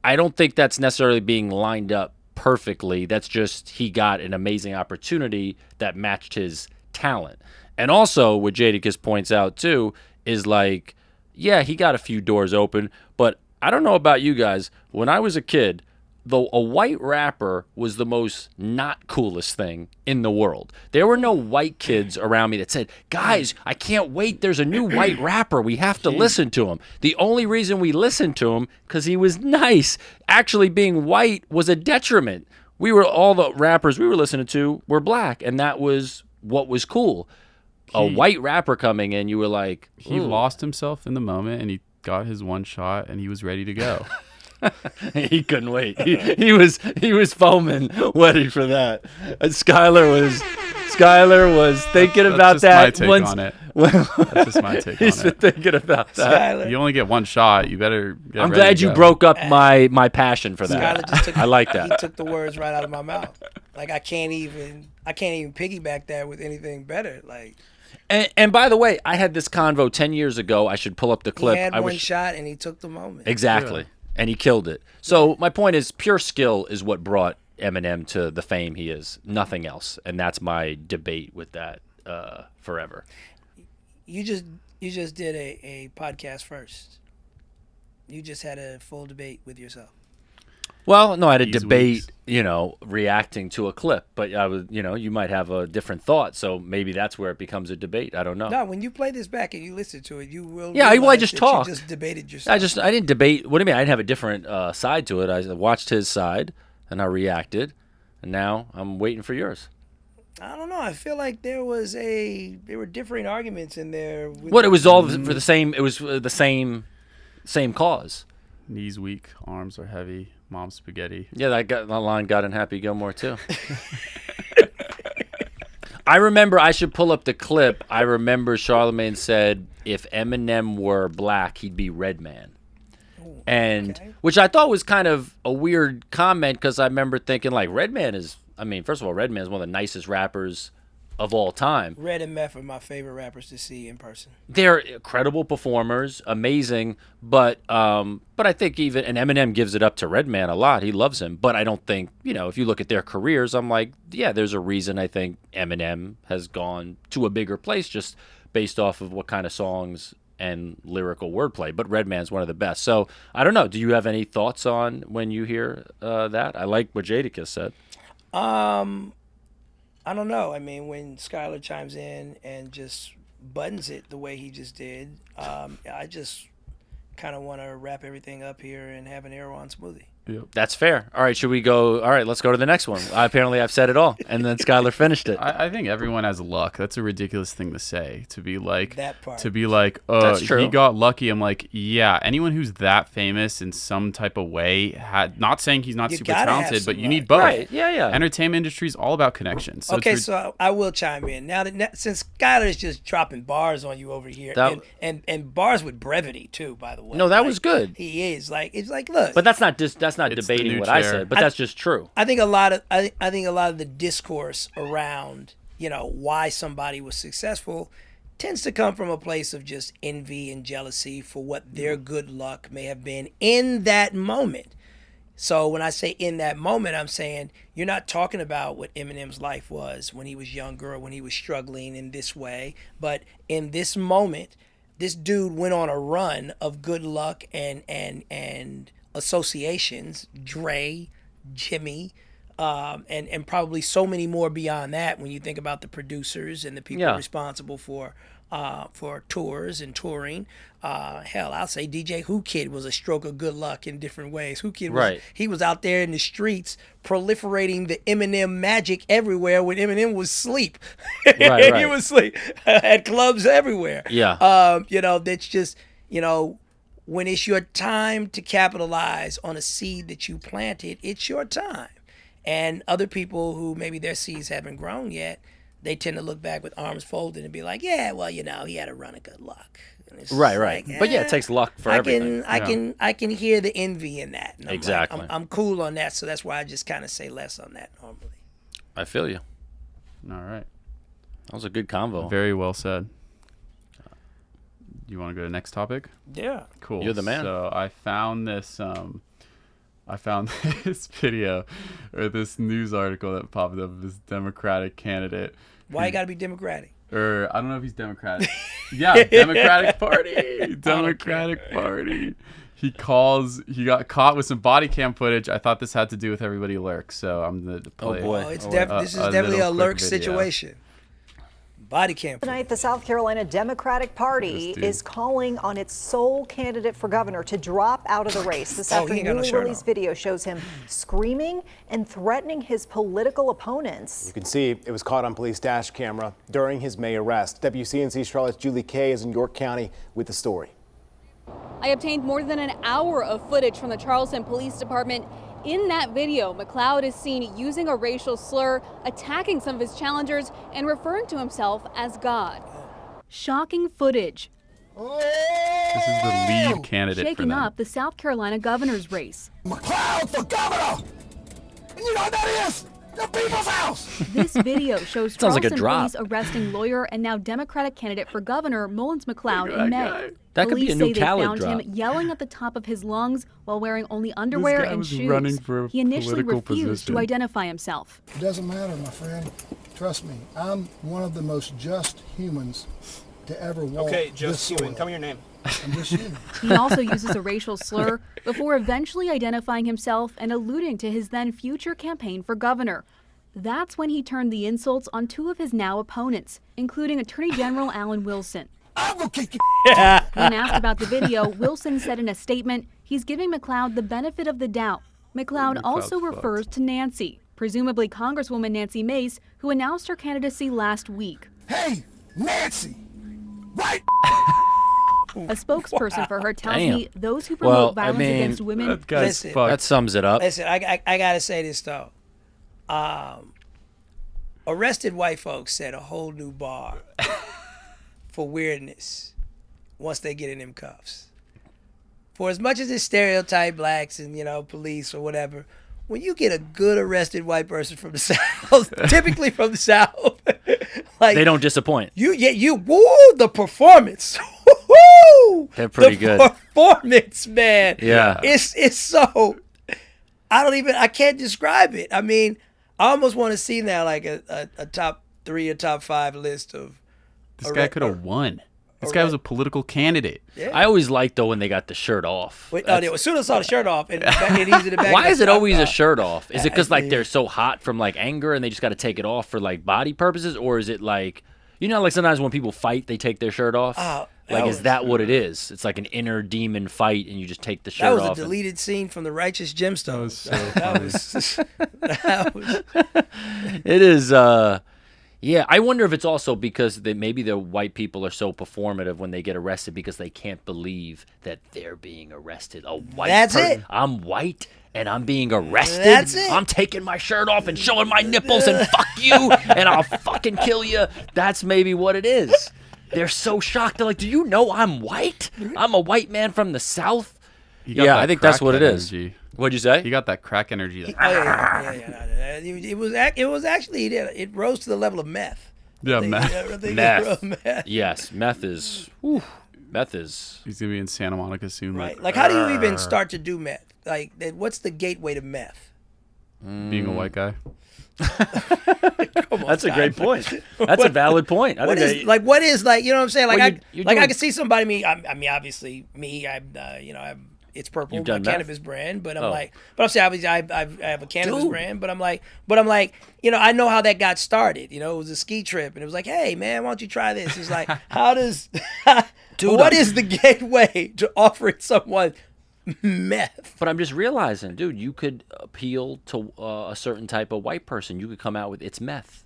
I don't think that's necessarily being lined up perfectly. That's just he got an amazing opportunity that matched his talent. And also, what Jadakiss points out too is like, yeah, he got a few doors open, but I don't know about you guys. When I was a kid, though, a white rapper was the most not coolest thing in the world. There were no white kids around me that said, guys, I can't wait. There's a new white rapper. We have to listen to him. The only reason we listened to him because he was nice. Actually, being white was a detriment. All the rappers we were listening to were black, and that was what was cool. A white rapper coming in, you were like, He lost himself in the moment, and he got his one shot, and he was ready to go. he couldn't wait. He was foaming, waiting for that. And Skylar was thinking about That's that. just my take on it. That's just my take He's on been it. thinking about that. Skylar, You only get one shot. You better get I'm ready glad to you go. broke up my passion for that. Skylar just took, I like that. He took the words right out of my mouth. Like I can't even piggyback that with anything better. Like And by the way, I had this convo 10 years ago. I should pull up the clip. he had I one wish shot and he took the moment. exactly, and he killed it. So my point is, pure skill is what brought Eminem to the fame he is. Nothing else, and that's my debate with that forever. You just did a podcast first. You just had a full debate with yourself. Well, no, I had a These debate, weeks. reacting to a clip, but I was, you might have a different thought, so maybe that's where it becomes a debate. I don't know. No, when you play this back and you listen to it, you will. Yeah, I realize just that talked. You just debated yourself. I didn't debate. What do you mean? I didn't have a different side to it. I watched his side, and I reacted, and now I'm waiting for yours. I don't know. I feel like there were differing arguments in there. What? It was all for the same. It was the same cause. Knees weak, arms are heavy, mom's spaghetti. Yeah, that line got in Happy Gilmore too. I remember. I should pull up the clip. I remember Charlamagne said if Eminem were black, he'd be Redman. And okay. which I thought was kind of a weird comment because I remember thinking like Redman is. I mean, first of all, Redman is one of the nicest rappers of all time. Red and Meth are my favorite rappers to see in person. They're incredible performers, amazing, but I think even and Eminem gives it up to Redman a lot. He loves him, but I don't think, if you look at their careers, I'm like, yeah, there's a reason I think Eminem has gone to a bigger place just based off of what kind of songs and lyrical wordplay. But Redman's one of the best. So I don't know. Do you have any thoughts on when you hear that? I like what Jadakiss said. I don't know. I mean, when Skylar chimes in and just buttons it the way he just did, I just kind of want to wrap everything up here and have an Erewhon smoothie. Yep. That's fair. All right, should we go? All right, let's go to the next one. Apparently, I've said it all, and then Skylar finished it. I think everyone has luck. That's a ridiculous thing to say. To be like, That part. That's true. He got lucky. I'm like, yeah. Anyone who's that famous in some type of way, not saying he's not You super gotta have talented, some but you luck. need both. Right, yeah. Entertainment industry is all about connections. So Okay, it's so I will chime in now that since Skylar is just dropping bars on you over here, and bars with brevity too. By the way, No, that was good. He is it's like look, But that's not It's debating the new what I chair. said, but that's just true. I think a lot of the discourse around why somebody was successful tends to come from a place of just envy and jealousy for what their good luck may have been in that moment. So when I say in that moment, I'm saying you're not talking about what Eminem's life was when he was younger or when he was struggling in this way, but in this moment, this dude went on a run of good luck and associations, Dre, Jimmy, and probably so many more beyond that when you think about the producers and the people responsible for tours and touring. Hell, I'll say DJ Who Kid was a stroke of good luck in different ways. Who Kid he was out there in the streets proliferating the Eminem magic everywhere when Eminem was asleep. Right. He was asleep at clubs everywhere. Yeah. That's just, when it's your time to capitalize on a seed that you planted, it's your time. And other people who maybe their seeds haven't grown yet, they tend to look back with arms folded and be like, yeah, well, he had a run of good luck. Right. Like, But yeah, it takes luck for everything. I can hear the envy in that. And I'm Exactly. like, I'm cool on that, so that's why I just kind of say less on that normally. I feel you. all right. That was a good convo. Very well said. You want to go to the next topic? Yeah. Cool. You're the man. So I found this. This video or this news article that popped up of this Democratic candidate. Why you got to be Democratic? Or I don't know if he's Democratic. Yeah, Democratic Party. Democratic Party. He got caught with some body cam footage. I thought this had to do with Everybody Lurks, so I'm going to play. boy. This is definitely a lurk situation. Body cam. Tonight, the South Carolina Democratic Party is calling on its sole candidate for governor to drop out of the race. This afternoon, newly released video shows him screaming and threatening his political opponents. You can see it was caught on police dash camera during his May arrest. WCNC Charlotte's Julie Kay is in York County with the story. I obtained more than an hour of footage from the Charleston Police Department. In that video, McLeod is seen using a racial slur, attacking some of his challengers, and referring to himself as God. Shocking footage. This is the lead candidate for Shaking them. up the South Carolina governor's race. McLeod for governor! And you know what that is? The people's house! This video shows Sounds like a Charleston drop. police arresting lawyer and now Democratic candidate for governor Mullins McLeod in May. That could be a Police new say they Khaled found drop. him yelling at the top of his lungs while wearing only underwear guy and was shoes. running for a He initially political refused position. to identify himself. It doesn't matter, my friend. Trust me, I'm one of the most just humans to ever walk this soil. Tell me your name. I'm just human. He also uses a racial slur before eventually identifying himself and alluding to his then future campaign for governor. That's when he turned the insults on two of his now opponents, including Attorney General Alan Wilson. I'm gonna kick you. When asked about the video, Wilson said in a statement he's giving McLeod the benefit of the doubt. McLeod also refers to Nancy, presumably Congresswoman Nancy Mace, who announced her candidacy last week. Hey, Nancy! Right? A spokesperson for her tells me those who promote violence against women. That guy's Listen, fucked. That sums it up. Listen, I gotta say this though. Arrested white folks set a whole new bar for weirdness once they get in them cuffs. For as much as it stereotype blacks and police or whatever, when you get a good arrested white person from the South, typically from the South, Like They don't disappoint. The performance. Woo! They're pretty good. Performance, man. Yeah. It's so. I can't describe it. I mean, I almost want to see now like a top 3 or top 5 list of. This guy could have won. This guy was a political candidate. Yeah. I always liked though when they got the shirt off. As soon as I saw the shirt off, and he's in the back. Why is it always a shirt off? Is it because like they're so hot from like anger and they just got to take it off for like body purposes, or is it like, you know, like sometimes when people fight they take their shirt off? Is that what it is? It's like an inner demon fight, and you just take the shirt off. That was a deleted scene from the Righteous Gemstones. That was It is. Yeah, I wonder if it's also because maybe the white people are so performative when they get arrested because they can't believe that they're being arrested. That's it. I'm white and I'm being arrested. That's it. I'm taking my shirt off and showing my nipples and fuck you and I'll fucking kill you. That's maybe what it is. They're so shocked. They're like, do you know I'm white? I'm a white man from the South. Yeah, I think that's what it is. What'd you say? He got that crack energy. Like, It was actually it rose to the level of meth. Yeah, meth. Yes, meth is. He's gonna be in Santa Monica soon. Right. Like, how do you even start to do meth? Like, what's the gateway to meth? Being a white guy. That's a great point. That's a valid point. What is you know what I'm saying? Like, I can see somebody. I mean, obviously, me. It's purple, my cannabis brand, but I'm saying obviously I have a cannabis brand, but I'm like, you know, I know how that got started. You know, it was a ski trip, and it was like, hey man, why don't you try this? It's like, what is the gateway to offering someone meth? But I'm just realizing, dude, you could appeal to a certain type of white person. You could come out with it's meth.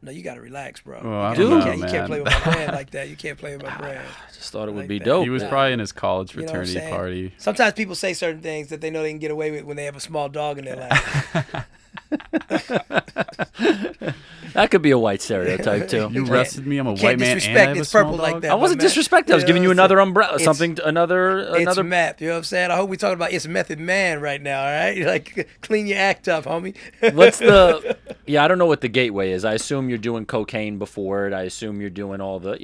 No, you gotta relax, bro. You can't play with my brand like that. You can't play with my brand. I just thought it would be dope. He was probably in his college fraternity you know party. Sometimes people say certain things that they know they can get away with when they have a small dog in their lap. That could be a white stereotype too. You arrested me. I'm a white man and I have a small dog. I wasn't disrespecting. I was giving you another umbrella, another. It's meth. You know what I'm saying? I hope we talking about it's Method Man right now. All right, like clean your act up, homie. What's the? Yeah, I don't know what the gateway is. I assume you're doing cocaine before it. I assume you're doing all the,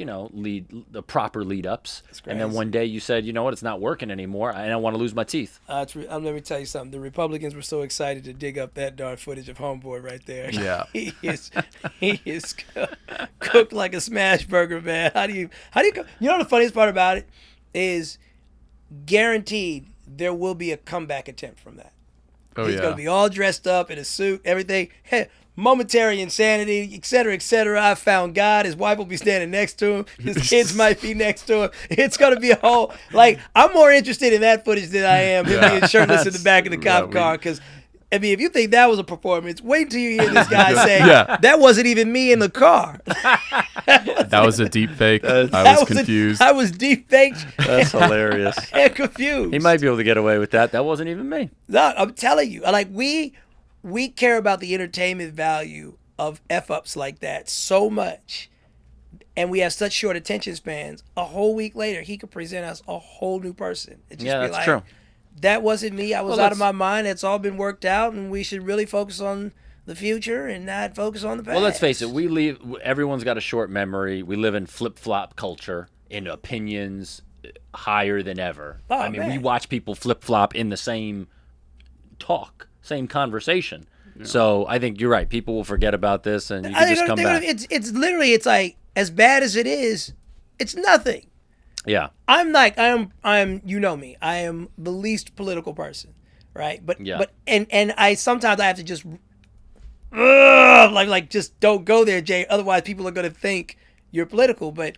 the proper lead ups. And then one day you said, you know what, it's not working anymore, and I want to lose my teeth. Let me tell you something. The Republicans were so excited to dig up that darn footage of Homeboy right there. Yeah, he is cooked like a smash burger, man. How do you? You know the funniest part about it is, guaranteed there will be a comeback attempt from that. He's gonna be all dressed up in a suit, everything. Hey, momentary insanity, et cetera, I found God. His wife will be standing next to him. His kids might be next to him. It's going to be a whole, I'm more interested in that footage than I am him being shirtless in the back of the cop car. Because, I mean, if you think that was a performance, wait until you hear this guy say, that wasn't even me in the car. That was a deep fake. I was confused. I was deep faked. That's hilarious. And confused. He might be able to get away with that. That wasn't even me. No, I'm telling you. We care about the entertainment value of F-ups like that so much, and we have such short attention spans. A whole week later, he could present us a whole new person. That's true. That wasn't me. I was out of my mind. It's all been worked out, and we should really focus on the future and not focus on the past. Well, let's face it. Everyone's got a short memory. We live in flip-flop culture, in opinions higher than ever. Oh, we watch people flip-flop in the same talk. Same conversation. Yeah. So I think you're right. People will forget about this, and you can just come back. It's literally, it's like, as bad as it is, it's nothing. Yeah. I'm you know me. I am the least political person, right? But I sometimes I have to just just don't go there, Jay. Otherwise people are going to think you're political, but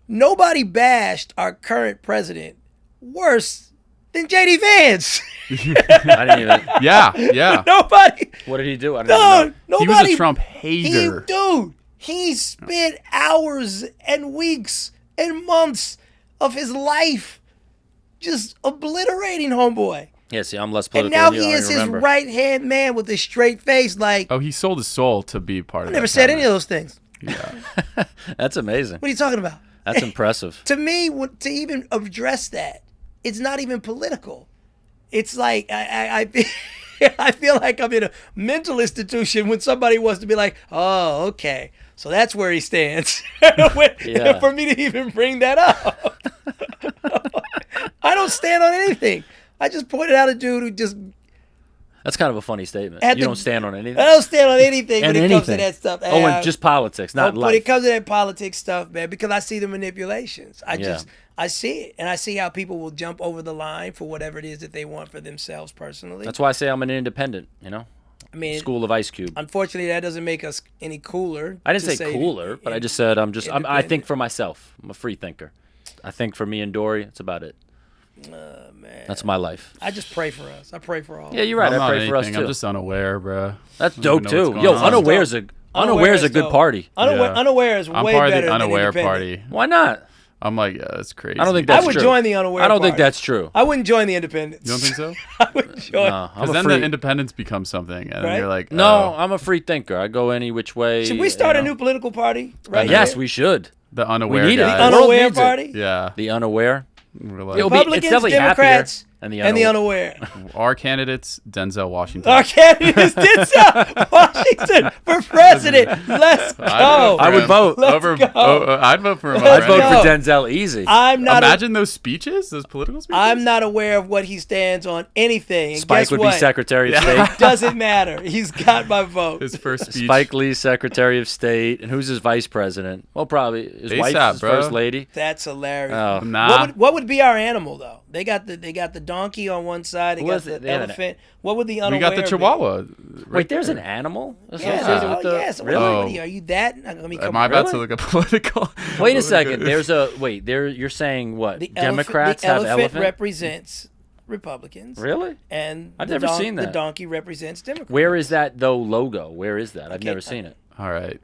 nobody bashed our current president worse than JD Vance. I didn't even. Yeah. Nobody. What did he do? I don't know. He was a Trump hater. He spent hours and weeks and months of his life just obliterating Homeboy. Yeah, see, I'm less political. And now he is his right-hand man with a straight face. He sold his soul to be part of it. I never said any of those things. Yeah. That's amazing. What are you talking about? That's impressive. To me, to even address that, it's not even political. It's like I feel like I'm in a mental institution when somebody wants to be like, oh, okay. So that's where he stands. For me to even bring that up. I don't stand on anything. I just pointed out a dude who just... That's kind of a funny statement. You don't stand on anything? I don't stand on anything when it comes to that stuff. And just politics, not life. When it comes to that politics stuff, man, because I see the manipulations. I see it. And I see how people will jump over the line for whatever it is that they want for themselves personally. That's why I say I'm an independent, you know? I mean, School of Ice Cube. Unfortunately, that doesn't make us any cooler. I didn't say cooler, but I just said I think for myself. I'm a free thinker. I think for me and Dory, it's about it. Man. That's my life. I just pray for us. I pray for all. Yeah, you're right. I pray for us too. I'm just unaware, bro. That's dope too. Yo, unaware is a good party. Unaware is way I'm part of better the unaware than party. Why not? I'm like, yeah, that's crazy. I don't think that's true. I would true. join the unaware. I don't party. think that's true. I wouldn't join the independents. You don't think so? I would join. Because then the independents become something, and then you're like, no, I'm a free thinker. I go any which way. Should we start a new political party? Right? Yes, we should. The unaware. We need it. Guys. The unaware party. Yeah. The unaware. Republicans, Democrats, and the unaware. Our candidates, Denzel Washington. Our candidates, Denzel Washington for president. Let's go. I would vote. I'd vote for him. I'd vote for Denzel easy. Imagine those speeches, those political speeches. I'm not aware of what he stands on anything. And Spike would be Secretary of State. Doesn't matter. He's got my vote. His first speech. Spike Lee, Secretary of State, and who's his vice president? Well, probably his wife's first lady. That's hilarious. Oh. Nah. What would be our animal though? They got the donkey on one side. They got the elephant. What would the unaware? We got the Chihuahua. Wait, there's an animal? Yes. Really? Are you that? Am I about to look up political? Wait a second. You're saying what? Democrats have elephant? Represents Republicans. Really? And I've never seen that. The donkey represents Democrats. Where is that though logo? Where is that? I've never seen it. All right,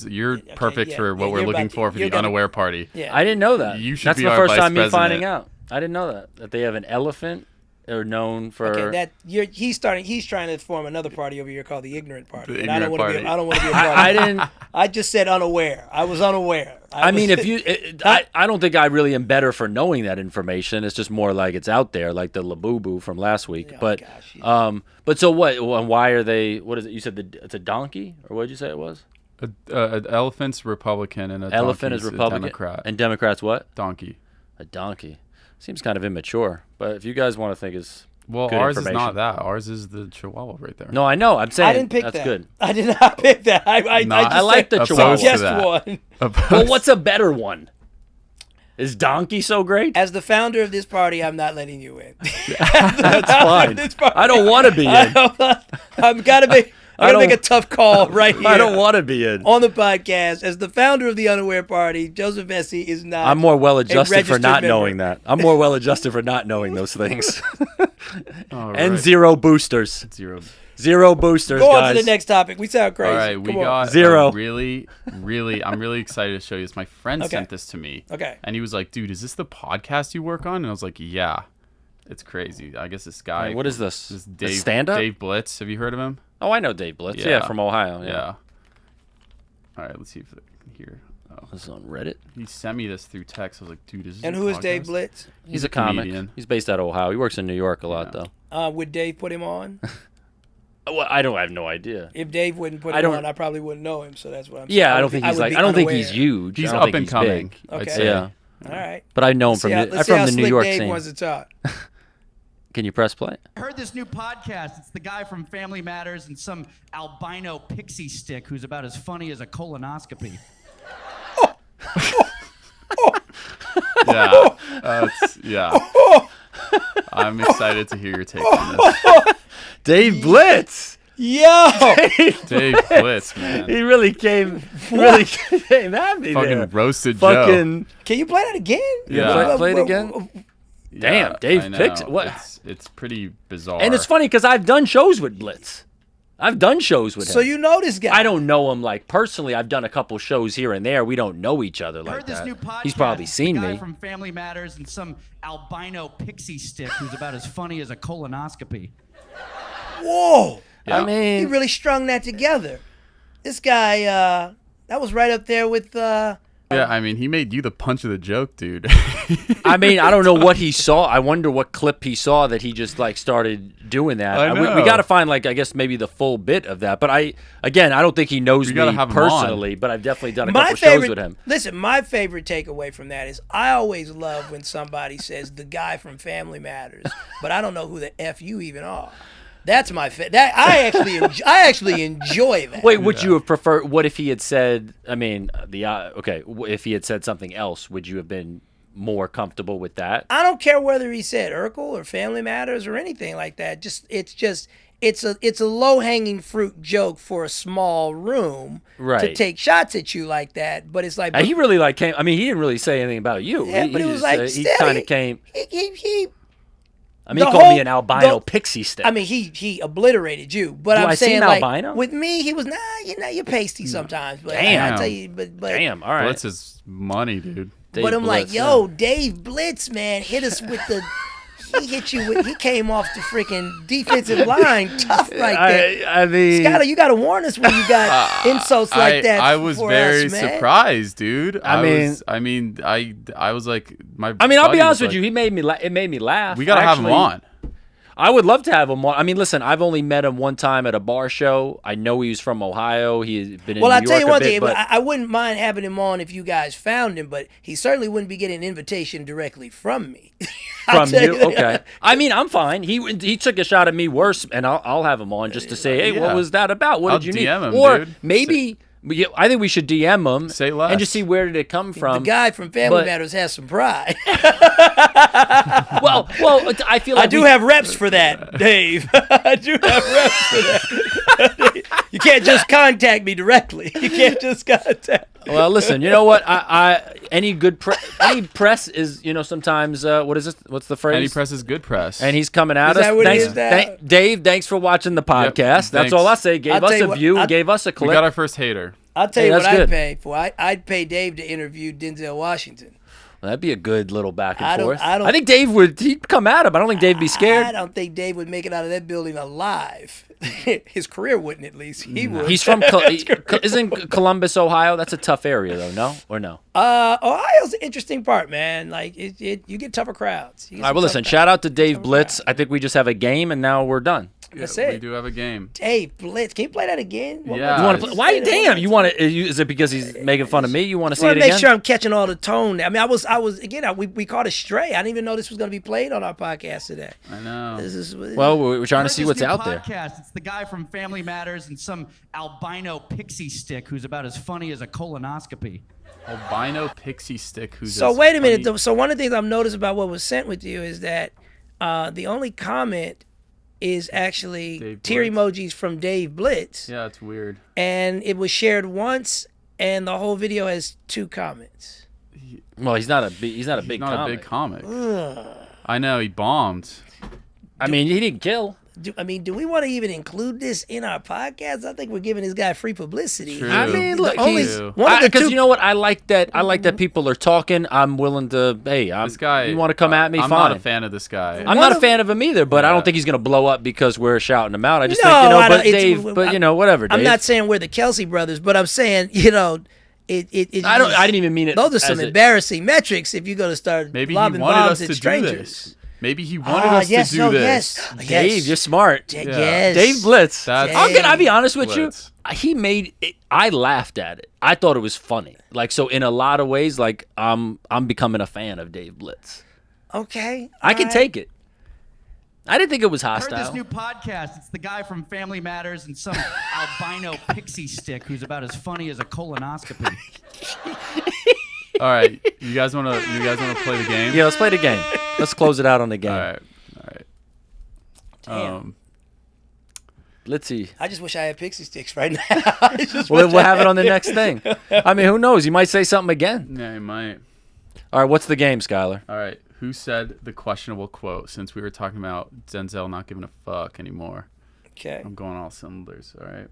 you're perfect for what we're looking for the unaware party. Yeah. I didn't know that. You should That's be the our first vice time me president. finding out. I didn't know that they have an elephant. They're known for. He's trying to form another party over here called the Ignorant Party. The And I don't want to be a part I of it. didn't. I just said unaware. I was unaware. I mean, I don't think I really am better for knowing that information. It's just more like it's out there, like the Labubu from last week. But so what? Why are they? What is it? You said it's a donkey, or what did you say it was? An elephant's Republican and a elephant is Republican. Democrat. And Democrats what? Donkey. A donkey. Seems kind of immature. But if you guys want to think is good ours is information. not that. Ours is the Chihuahua right there. No, I know. I'm saying I didn't pick that's that. good. I did not pick that. I like the Chihuahua. Just one. Well, what's a better one? Is donkey so great? As the founder of this party, I'm not letting you in. That's fine. I don't want to be in. I'm gotta make a tough call right here. I don't want to be in. On the podcast, as the founder of the Unaware Party, Joseph Vecsey is not. I'm more well adjusted for not member. knowing that. I'm more well adjusted for not knowing those things. All And right. zero boosters. Zero boosters. Go guys. on to the next topic. We sound crazy. All right, we Come on. got Zero. I'm really excited to show you this. My friend sent this to me. Okay. And he was like, "Dude, is this the podcast you work on?" And I was like, "Yeah." It's crazy. I guess this guy. Wait, what is this? This A Dave stand-up? Dave Blitz. Have you heard of him? Oh, I know Dave Blitz. Yeah, from Ohio. Yeah. All right, let's see if I can hear. Oh. This is on Reddit. He sent me this through text. I was like, "Dude, is this?" And a who is podcast? Dave Blitz? He's a comic. comedian. He's based out of Ohio. He works in New York a lot, though. Would Dave put him on? Well, I have no idea. If Dave wouldn't put him on, I probably wouldn't know him. So that's what I'm saying. Yeah, I don't think he's like. I don't think he's huge. He's I don't up think and he's coming. big. I'd Okay. say. Yeah. All right. But I know him from Let's the see New how York Dave scene. wants to talk. Can you press play? I heard this new podcast. It's the guy from Family Matters and some albino pixie stick who's about as funny as a colonoscopy. Yeah. I'm excited to hear your take on this. Dave Blitz. Yo, Dave Blitz, man. He really came. Really came at me Fucking there. roasted Fucking. Can you play that again? Yeah. Play it again. Damn, Dave I know. picks what? It's pretty bizarre. And it's funny because I've done shows with Blitz. I've done shows with him. So you know this guy? I don't know him like personally. I've done a couple shows here and there. We don't know each other like heard this that. new podcast. He's probably seen the guy me. from Family Matters and some albino pixie stick who's about as funny as a colonoscopy. Whoa. I mean, he really strung that together. This guy, that was right up there with Yeah, I mean, he made you the punch of the joke, dude. I mean, I don't know what he saw. I wonder what clip he saw that he just like started doing that. I know. We got to find like I guess maybe the full bit of that. But I don't think he knows me personally. But I've definitely done a couple shows with him. Listen, my favorite takeaway from that is I always love when somebody says the guy from Family Matters, but I don't know who the F you even are. That's my I actually enjoy that. Wait, would you have preferred? What if he had said? I mean, if he had said something else, would you have been more comfortable with that? I don't care whether he said Urkel or Family Matters or anything like that. It's a low hanging fruit joke for a small room to take shots at you like that. But it's like he really came. I mean, he didn't really say anything about you. Yeah, but it was like he kind of came. He he called me an albino pixie stick. I mean, he obliterated you, but Do I'm I saying seem like albino? with me, he was you're pasty sometimes. But Damn. I tell you, but damn, all right. Blitz is money, dude. But I'm like, yo, Dave Blitz, man, hit us with the. He hit you with. He came off the freaking defensive line, tough right there. I mean, Skyler, you got to warn us when you got insults like that. I was very surprised, dude. I was like, I'll be honest with you. It made me laugh. We gotta have him on. I would love to have him on. I mean, listen, I've only met him one time at a bar show. I know he's from Ohio. He's been in New York I'll tell you one thing. but I wouldn't mind having him on if you guys found him, but he certainly wouldn't be getting an invitation directly from me. From you? Okay. I mean, I'm fine. He took a shot at me worse, and I'll have him on just to say, hey, what was that about? What did you need? DM him, or dude. maybe... I think we should DM him Say less. and just see where did it come from. The guy from Family Matters has some pride. well, I feel like I do have reps for that, Dave. I do have reps for that. You can't just contact me directly. You can't just contact. Well, listen, you know what? Any press is, sometimes what is this? What's the phrase? Any press is good press. And he's coming at Is us. that what it Thanks, is now? Dave. Thanks for watching the podcast. That's thanks. all I say. Gave I'll us tell you a what, view. Gave us a clip. We got our first hater. I'll tell you what that's I'd good. pay for. I'd pay Dave to interview Denzel Washington. Well, that'd be a good little back and forth. I think Dave he'd come at him. I don't think Dave'd be scared. I don't think Dave would make it out of that building alive. His career wouldn't, at least. He would. He's from isn't Columbus, Ohio? That's a tough area, though. No, or no? Ohio's an interesting part, man. Like you get tougher crowds. All right. Well, listen. Shout out to Dave Blitz. I think we just have a game, and now we're done. That's it. We do have a game. Dave Blitz, can you play that again? Yeah. You want to play? Why? Damn. You want to? Is it because he's making fun of me? You want to see it I again? make sure I'm catching all the tone. I mean, I was again. We caught a stray. I didn't even know this was going to be played on our podcast today. I know. Well, we're trying to see This what's new out there. podcast, it's the guy from Family Matters and some albino pixie stick who's about as funny as a colonoscopy. Albino pixie stick who's So as wait a minute. funny- So one of the things I've noticed about what was sent with you is that the only comment is actually Dave tear Blitz. emojis from Dave Blitz. Yeah, it's weird. And it was shared once, and the whole video has 2 comments. Well, he's not a big comic. I know, he bombed. I mean, he didn't kill. Do we want to even include this in our podcast? I think we're giving this guy free publicity. True. I mean, look, Because because you know what, I like that people are talking. I'm willing to. Hey, This guy. You want to come at me? I'm fine. not a fan of this guy. I'm not a fan of him either, but I don't think he's going to blow up because we're shouting him out. I just No, think, I but don't- it's- Dave, whatever. Dave. I'm not saying we're the Kelsey brothers, but I'm saying, it I didn't even mean it. Those are some as embarrassing metrics if you're going to start Maybe he lobbing wanted bombs us at to do strangers. this. Maybe he wanted us to do this. Yes. Dave, you're smart. Yes. Dave Blitz. That's I'll be honest with Blitz. you. He made it. I laughed at it. I thought it was funny. Like, so in a lot of ways, like I'm becoming a fan of Dave Blitz. Okay. I can take it. I didn't think it was I heard this hostile. new podcast. It's the guy from Family Matters and some albino pixie stick who's about as funny as a colonoscopy. All right, you guys want to play the game? Yeah, let's play the game. Let's close it out on the game. All right. Damn. Let's see. I just wish I had pixie sticks right now. Well, we'll have it on the next thing. I mean, who knows? You might say something again. Yeah, you might. All right, what's the game, Skylar? All right, who said the questionable quote? Since we were talking about Denzel not giving a fuck anymore. Okay. I'm going all cylinders. All right.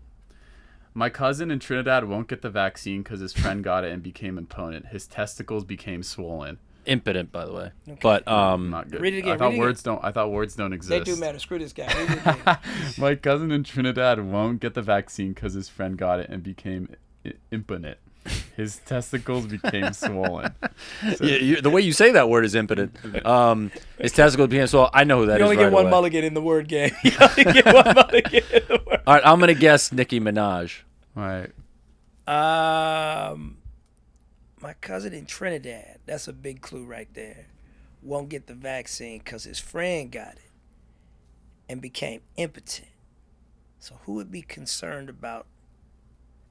My cousin in Trinidad won't get the vaccine because his friend got it and became impotent. His testicles became swollen. Impotent, by the way. Okay. But not good. Read it again. I thought words don't exist. They do matter. Screw this guy. Read it again. My cousin in Trinidad won't get the vaccine because his friend got it and became impotent. His testicles became swollen. So, The way you say that word is impotent. His testicles became swollen. I know who that is. You only right get one away. mulligan in the word game. You only get one mulligan in the word. All right, I'm gonna guess Nicki Minaj. All right. My cousin in Trinidad. That's a big clue right there. Won't get the vaccine because his friend got it and became impotent. So who would be concerned about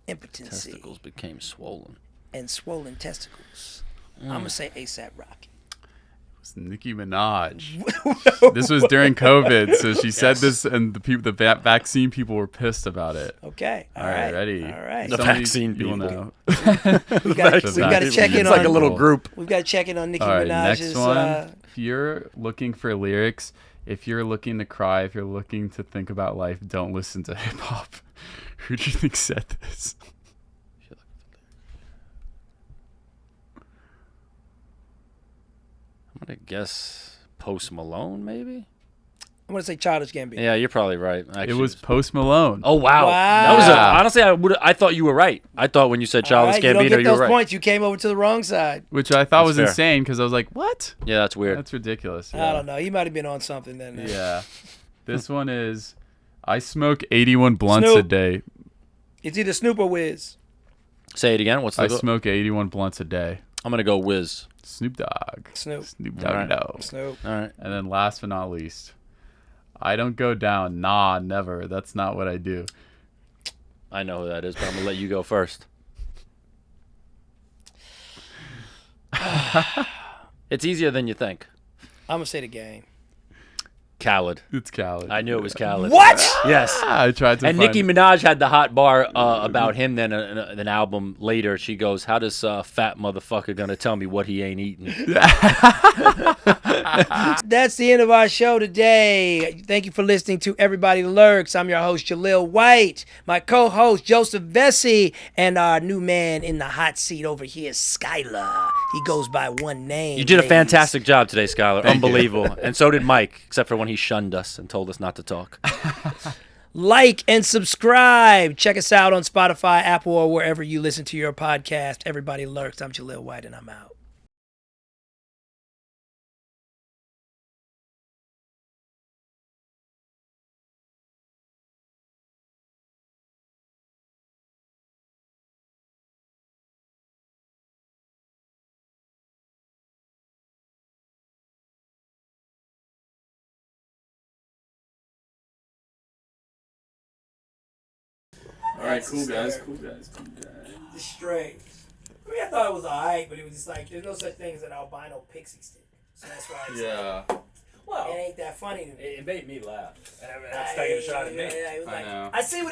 impotency? Testicles became swollen. And swollen testicles. I'm gonna say ASAP Rocky. It was Nicki Minaj. This was during COVID, so she said this, and the vaccine people were pissed about it. Okay. All right, ready? All right. The vaccine people. Know. we got to check in it's on. like a little group. We've got to check in on Nicki All right, Minaj's. next one. If you're looking for lyrics, if you're looking to cry, if you're looking to think about life, don't listen to hip hop. Who do you think said this? I'm gonna guess Post Malone, maybe. I'm gonna say Childish Gambino. Yeah, you're probably right. Actually, It was Post Malone. Oh wow, that was honestly, I thought you were right. I thought when you said Childish You don't Gambino, get you were those right. points. You came over to the wrong side. Which I thought was fair. insane because I was like, what? Yeah, that's weird. That's ridiculous. I don't know. He might have been on something then. Yeah. This one is, I smoke 81 blunts Snoop. a day. It's either Snoop or Wiz. Say it again. What's the I smoke 81 blunts a day. I'm gonna go Wiz. Snoop Dogg. Snoop. Snoop All Dogg. right. No. Snoop. All right. And then last but not least, I don't go down. Nah, never. That's not what I do. I know who that is, but I'm gonna let you go first. It's easier than you think. I'm gonna say the game. Khaled. It's Khaled. I knew it was Khaled. What? Yes. I tried to And find Nicki Minaj had the hot bar about him. Then an album later, she goes, "How does fat motherfucker gonna tell me what he ain't eating?" That's the end of our show today. Thank you for listening to Everybody Lurks. I'm your host, Jaleel White. My co-host, Joseph Vecsey. And our new man in the hot seat over here, Skylar. He goes by one name. You did a ladies. fantastic job today, Skylar. Thank you. Unbelievable. And so did Mike, except for when he shunned us and told us not to talk. Like and subscribe. Check us out on Spotify, Apple, or wherever you listen to your podcast. Everybody Lurks. I'm Jaleel White, and I'm out. All right, cool guys. The straight. I mean, I thought it was alright, but it was just like, there's no such thing as an albino pixie stick. So that's why it's like, well, it ain't that funny to me. It made me laugh. That's taking a shot at me. I know. I see what he